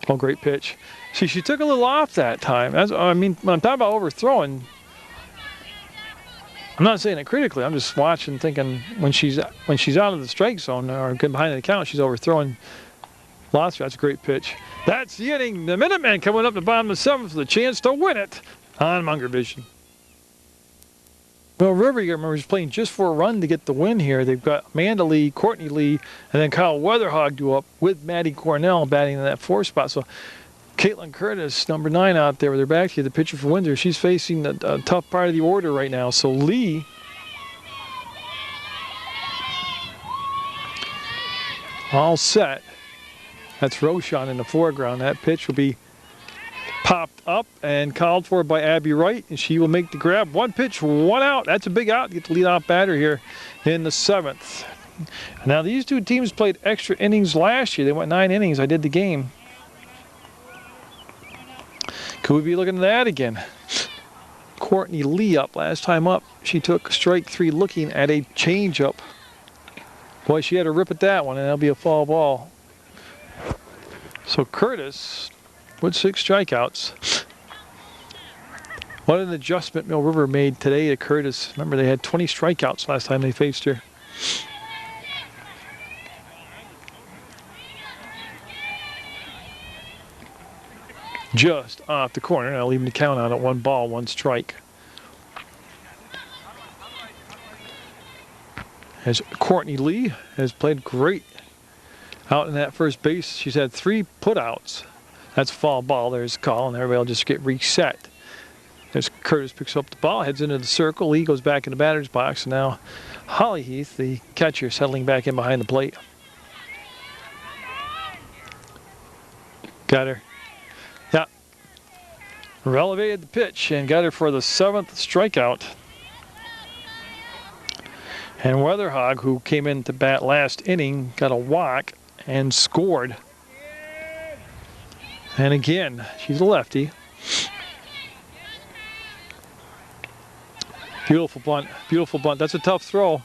Oh, great pitch. See, she took a little off that time. I mean, when I'm talking about overthrowing, I'm not saying it critically. I'm just watching, thinking when she's out of the strike zone or getting behind the count, she's overthrowing lots. That's a great pitch. That's the inning. The Minutemen coming up the bottom of the 7th with a chance to win it on Munger Vision. Well, River, you remember, is playing just for a run to get the win here. They've got Amanda Lee, Courtney Lee, and then Kyle Weatherhog due up with Maddie Cornell batting in that 4th spot. So Caitlin Curtis, number 9 out there with her back here, the pitcher for Windsor. She's facing a tough part of the order right now. So Lee all set. That's Roshan in the foreground. That pitch will be popped up and called for by Abby Wright, and she will make the grab. 1 pitch, 1 out. That's a big out. Get the leadoff batter here in the 7th. Now, these two teams played extra innings last year. They went 9 innings. I did the game. Could we be looking at that again? Courtney Lee up last time up. She took strike 3 looking at a changeup. Boy, she had a rip at that one, and that'll be a foul ball. So Curtis with 6 strikeouts. What an adjustment Mill River made today to Curtis. Remember, they had 20 strikeouts last time they faced her. Just off the corner. I'll leave him to count on it. 1 ball, 1 strike. As Courtney Lee has played great out in that first base. She's had 3 putouts. That's a foul ball. There's a call, and everybody will just get reset. There's Curtis picks up the ball, heads into the circle. Lee goes back in the batter's box, and now Holly Heath, the catcher, settling back in behind the plate. Got her. Yeah. Elevated the pitch and got her for the 7th strikeout. And Weatherhog, who came in to bat last inning, got a walk and scored. And again, she's a lefty. Beautiful bunt, beautiful bunt. That's a tough throw.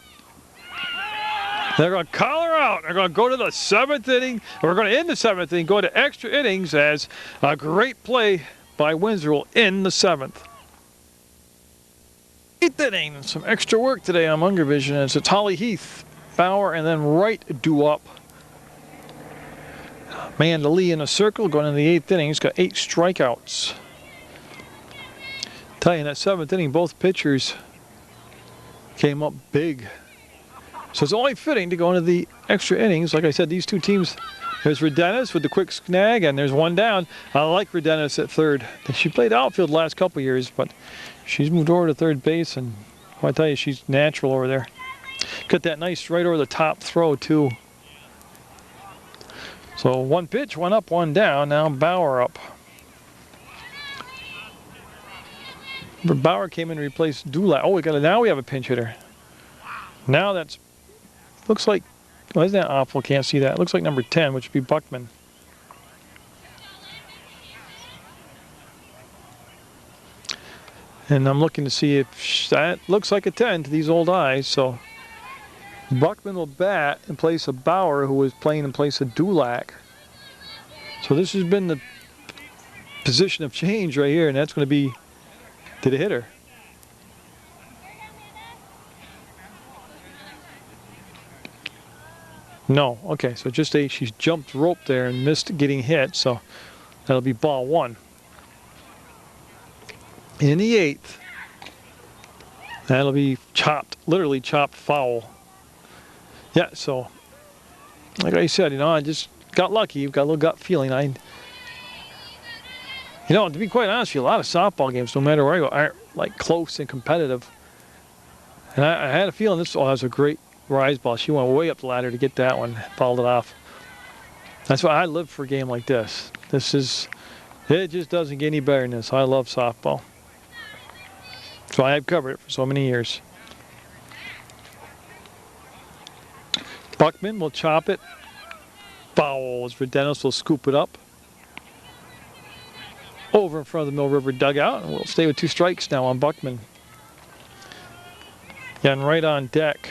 They're going to call her out. They're going to go to the 7th inning. We're going to end the 7th inning, go to extra innings as a great play by Windsor will end the 7th. 8th inning, some extra work today on Munger Vision. It's Holly Heath, Bauer, and then Wright due up. Amanda Lee in a circle going in the 8th inning. He's got 8 strikeouts. Tell you, in that 7th inning, both pitchers came up big. So it's only fitting to go into the extra innings. Like I said, these two teams, there's Redenis with the quick snag, and there's 1 down. I like Redenis at 3rd. She played outfield the last couple years, but she's moved over to 3rd base, and I tell you, she's natural over there. Got that nice right over the top throw, too. So 1 pitch, 1 up, 1 down. Now Bauer up. Bauer came in and replaced Dulac. Oh, now we have a pinch hitter. Now that's looks like, well, isn't that awful? Can't see that. It looks like number 10, which would be Buckman. And I'm looking to see if that looks like a 10 to these old eyes. So Buckman will bat in place of Bauer, who was playing in place of Dulac. So this has been the position of change right here, and that's going to be to the hitter. No, okay, so just she's jumped rope there and missed getting hit, so that'll be ball 1. In the 8th, that'll be chopped, literally chopped foul. Yeah, so like I said, you know, I just got lucky. You've got a little gut feeling. You know, to be quite honest with you, a lot of softball games, no matter where I go, aren't like close and competitive. And I had a feeling this was a great rise ball. She went way up the ladder to get that one, fouled it off. That's why I live for a game like this. It just doesn't get any better than this. I love softball. So I have covered it for so many years. Buckman will chop it. Foul as Redenis will scoop it up. Over in front of the Mill River dugout, and we'll stay with 2 strikes now on Buckman. Getting right on deck.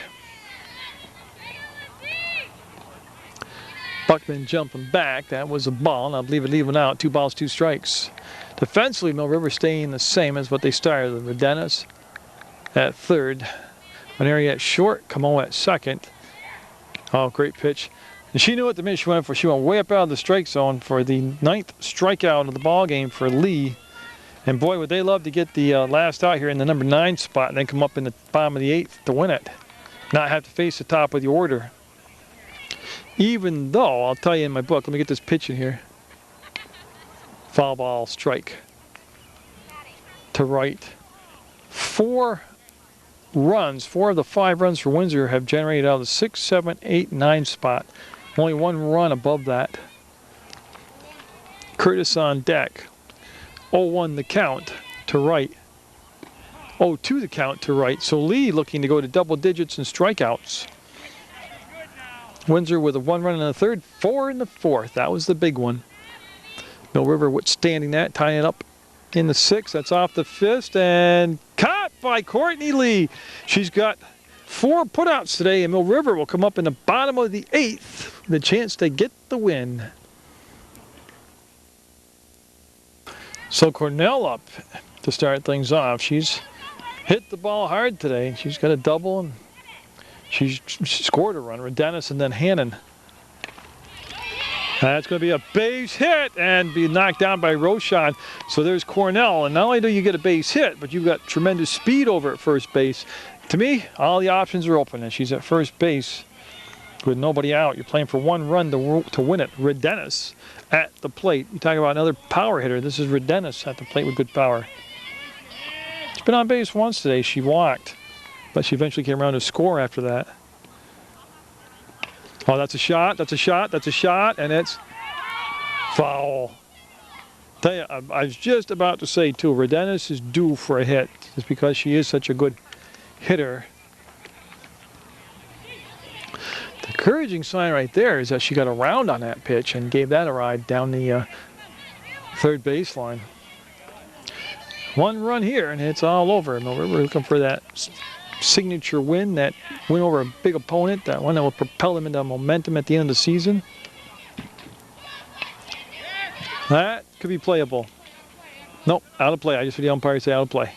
Buckman jumping back. That was a ball, and I believe it leaving out. 2 balls, 2 strikes. Defensively, Mill River staying the same as what they started. The Dennis at third. Maneri at short. Camo at second. Oh, great pitch. And she knew what the minute she went for. She went way up out of the strike zone for the 9th strikeout of the ball game for Lee. And boy, would they love to get the last out here in the number 9 spot and then come up in the bottom of the 8th to win it. Not have to face the top of the order. Even though, I'll tell you in my book, let me get this pitch in here. Foul ball, strike. To right. 4 runs, 4 of the 5 runs for Windsor have generated out of the 6, 7, 8, 9 spot. Only 1 run above that. Curtis on deck. 0-1 the count to right. 0-2 the count to right. So Lee looking to go to double digits in strikeouts. Windsor with a 1 run in the 3rd, 4 in the 4th. That was the big one. Mill River withstanding that, tying it up in the 6th. That's off the fist and caught by Courtney Lee. She's got 4 putouts today, and Mill River will come up in the bottom of the 8th. The chance to get the win. So Cornell up to start things off. She's hit the ball hard today. She's got a double, and she scored a run. Dennis and then Hannon. That's going to be a base hit and be knocked down by Roshan. So there's Cornell. And not only do you get a base hit, but you've got tremendous speed over at first base. To me, all the options are open, and she's at first base with nobody out. You're playing for 1 run to win it. Dennis at the plate. You talk about another power hitter. This is Dennis at the plate with good power. She's been on base once today. She walked, but she eventually came around to score after that. Oh, that's a shot, that's a shot, that's a shot, and it's foul. Tell you, I was just about to say, too, Dennis is due for a hit just because she is such a good hitter. The encouraging sign right there is that she got around on that pitch and gave that a ride down the 3rd baseline. 1 run here, and it's all over. Mill River looking for that signature win, that win over a big opponent, that one that will propel them into momentum at the end of the season. That could be playable. Nope, out of play. I just heard the umpire say out of play.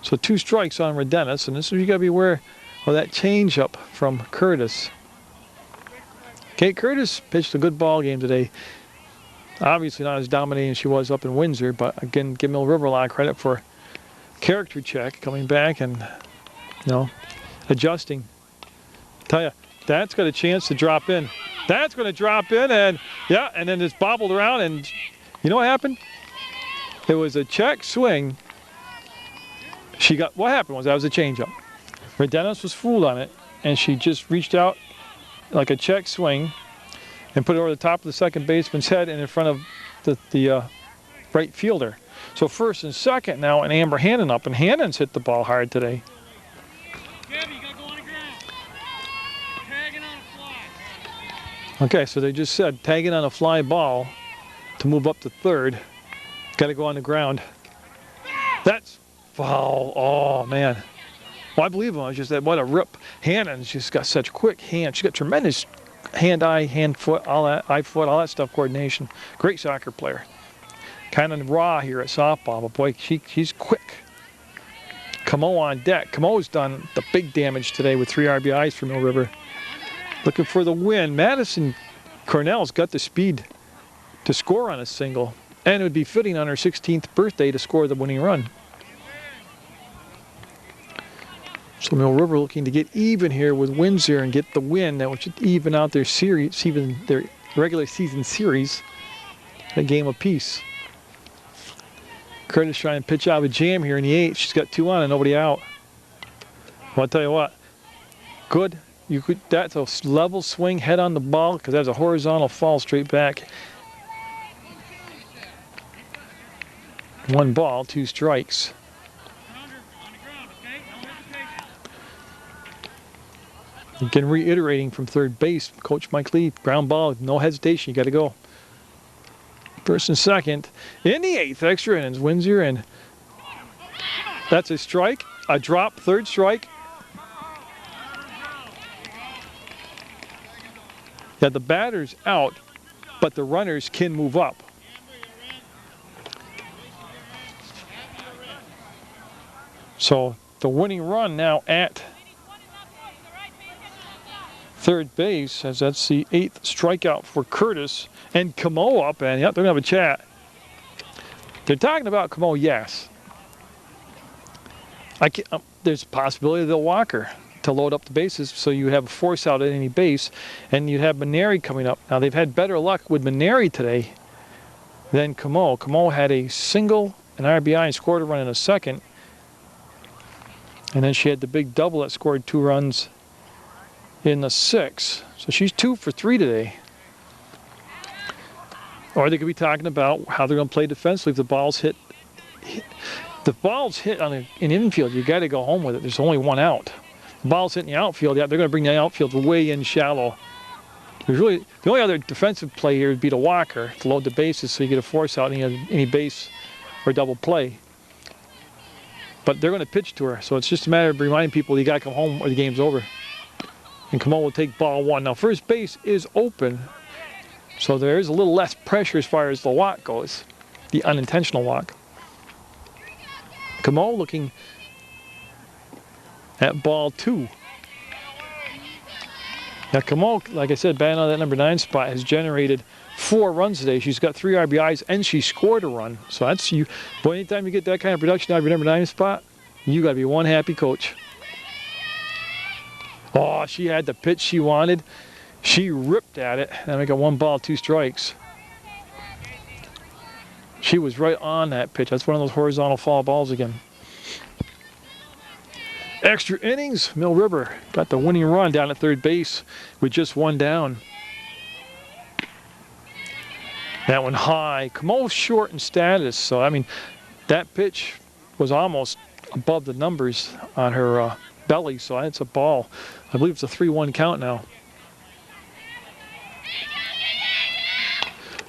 So 2 strikes on Dennis, and this is you got to be aware of that changeup from Curtis. Kate Curtis pitched a good ball game today. Obviously not as dominating as she was up in Windsor, but again, give Mill River a lot of credit for character check, coming back and, you know, adjusting. Tell you, that's got a chance to drop in. That's going to drop in, and yeah, and then it's bobbled around, and you know what happened? It was a check swing. She got, what happened was that was a changeup. Dennis was fooled on it, and she just reached out like a check swing and put it over the top of the second baseman's head and in front of the right fielder. So first and second now, and Amber Hannon up, and Hannon's hit the ball hard today. Okay, so they just said tagging on a fly ball to move up to 3rd. Got to go on the ground. That's foul. Oh, man. Well, I believe him. It's just that what a rip. Hannon's just got such quick hands. She's got tremendous hand-eye, hand-foot, all that, eye-foot, all that stuff, coordination. Great soccer player. Kind of raw here at softball, but boy, she's quick. Camo on deck. Camo's done the big damage today with 3 RBIs for Mill River. Looking for the win. Madison Cornell's got the speed to score on a single, and it would be fitting on her 16th birthday to score the winning run. So Mill River looking to get even here with Windsor and get the win that would even out their series, even their regular season series, a game apiece. Curtis trying to pitch out of a jam here in the 8th. She's got 2 on and nobody out. Well, I'll tell you what, good. That's a level swing, head on the ball, because that's a horizontal fall straight back. 1 ball, 2 strikes. Again, reiterating from 3rd base, Coach Mike Lee, ground ball, no hesitation, you got to go. First and second in the 8th, extra innings, Windsor, and that's a strike, a drop, 3rd strike, Yeah, the batter's out, but the runners can move up. So the winning run now at third base, as that's the 8th strikeout for Curtis. And Camo up, and yep, they're going to have a chat. They're talking about Camo, yes. There's a possibility they'll walk her to load up the bases, so you have a force out at any base, and you have Maneri coming up. Now, they've had better luck with Maneri today than Camo. Camo had a single, an RBI, and scored a run in a second. And then she had the big double that scored 2 runs in the 6th. So she's 2 for 3 today. Or they could be talking about how they're going to play defensively if the ball's hit. The ball's hit on an infield, you got to go home with it. There's only one out. The ball's hit in the outfield, yeah, they're going to bring the outfield way in shallow. There's really, the only other defensive play here would be to walk her, to load the bases so you get a force out any base or double play. But they're going to pitch to her, so it's just a matter of reminding people you got to come home or the game's over. And Camo will take ball 1. Now first base is open, so there is a little less pressure as far as the walk goes, the unintentional walk. Camo looking at ball 2. Now Camo, like I said, batting on that number 9 spot, has generated 4 runs today. She's got 3 RBIs and she scored a run. So that's you. Boy, anytime you get that kind of production out of your number 9 spot, you got to be one happy coach. Oh, she had the pitch she wanted. She ripped at it. And I got 1 ball, 2 strikes. She was right on that pitch. That's one of those horizontal foul balls again. Extra innings, Mill River got the winning run down at third base with just 1 down. That one high. Camo's short in status, so I mean, that pitch was almost above the numbers on her belly, so it's a ball. I believe it's a 3-1 count now.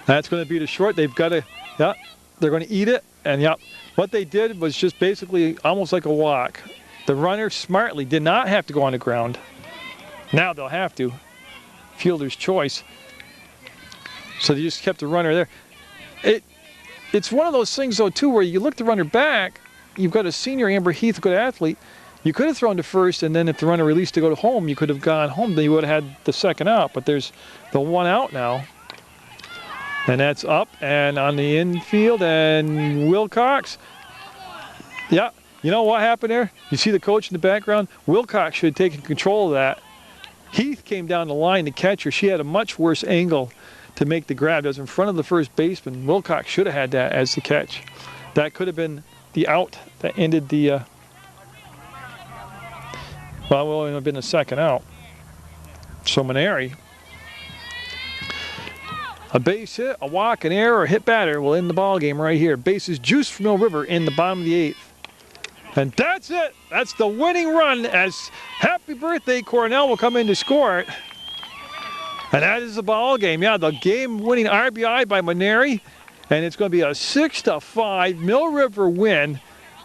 That's going to be the short. They've got to, yeah, they're going to eat it, and yeah, what they did was just basically almost like a walk. The runner smartly did not have to go on the ground. Now they'll have to. Fielder's choice. So they just kept the runner there. It's one of those things, though, too, where you look the runner back, you've got a senior, Amber Heath, a good athlete. You could have thrown to first, and then if the runner released to go to home, you could have gone home. Then you would have had the second out. But there's the 1 out now. And that's up and on the infield, and Wilcox. Yeah, you know what happened there? You see the coach in the background? Wilcox should have taken control of that. Heath came down the line to catch her. She had a much worse angle to make the grab. It was in front of the first baseman. Wilcox should have had that as the catch. That could have been the out that ended the, well, it would only have been the second out. So Maneri, a base hit, a walk, an error, or a hit batter will end the ball game right here. Bases juice for Mill River in the bottom of the 8th. And that's it. That's the winning run as happy birthday Cornell will come in to score it. And that is the ball game. Yeah, the game-winning RBI by Maneri. And it's going to be a 6-5 Mill River win.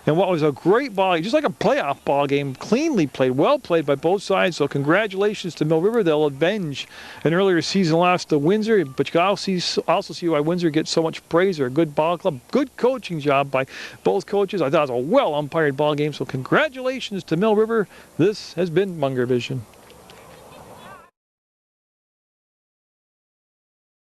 And what was a great ball game, just like a playoff ball game, cleanly played, well played by both sides. So congratulations to Mill River. They'll avenge an earlier season loss to Windsor. But you can also see why Windsor gets so much praise. They're a good ball club, good coaching job by both coaches. I thought it was a well-umpired ball game. So congratulations to Mill River. This has been Munger Vision.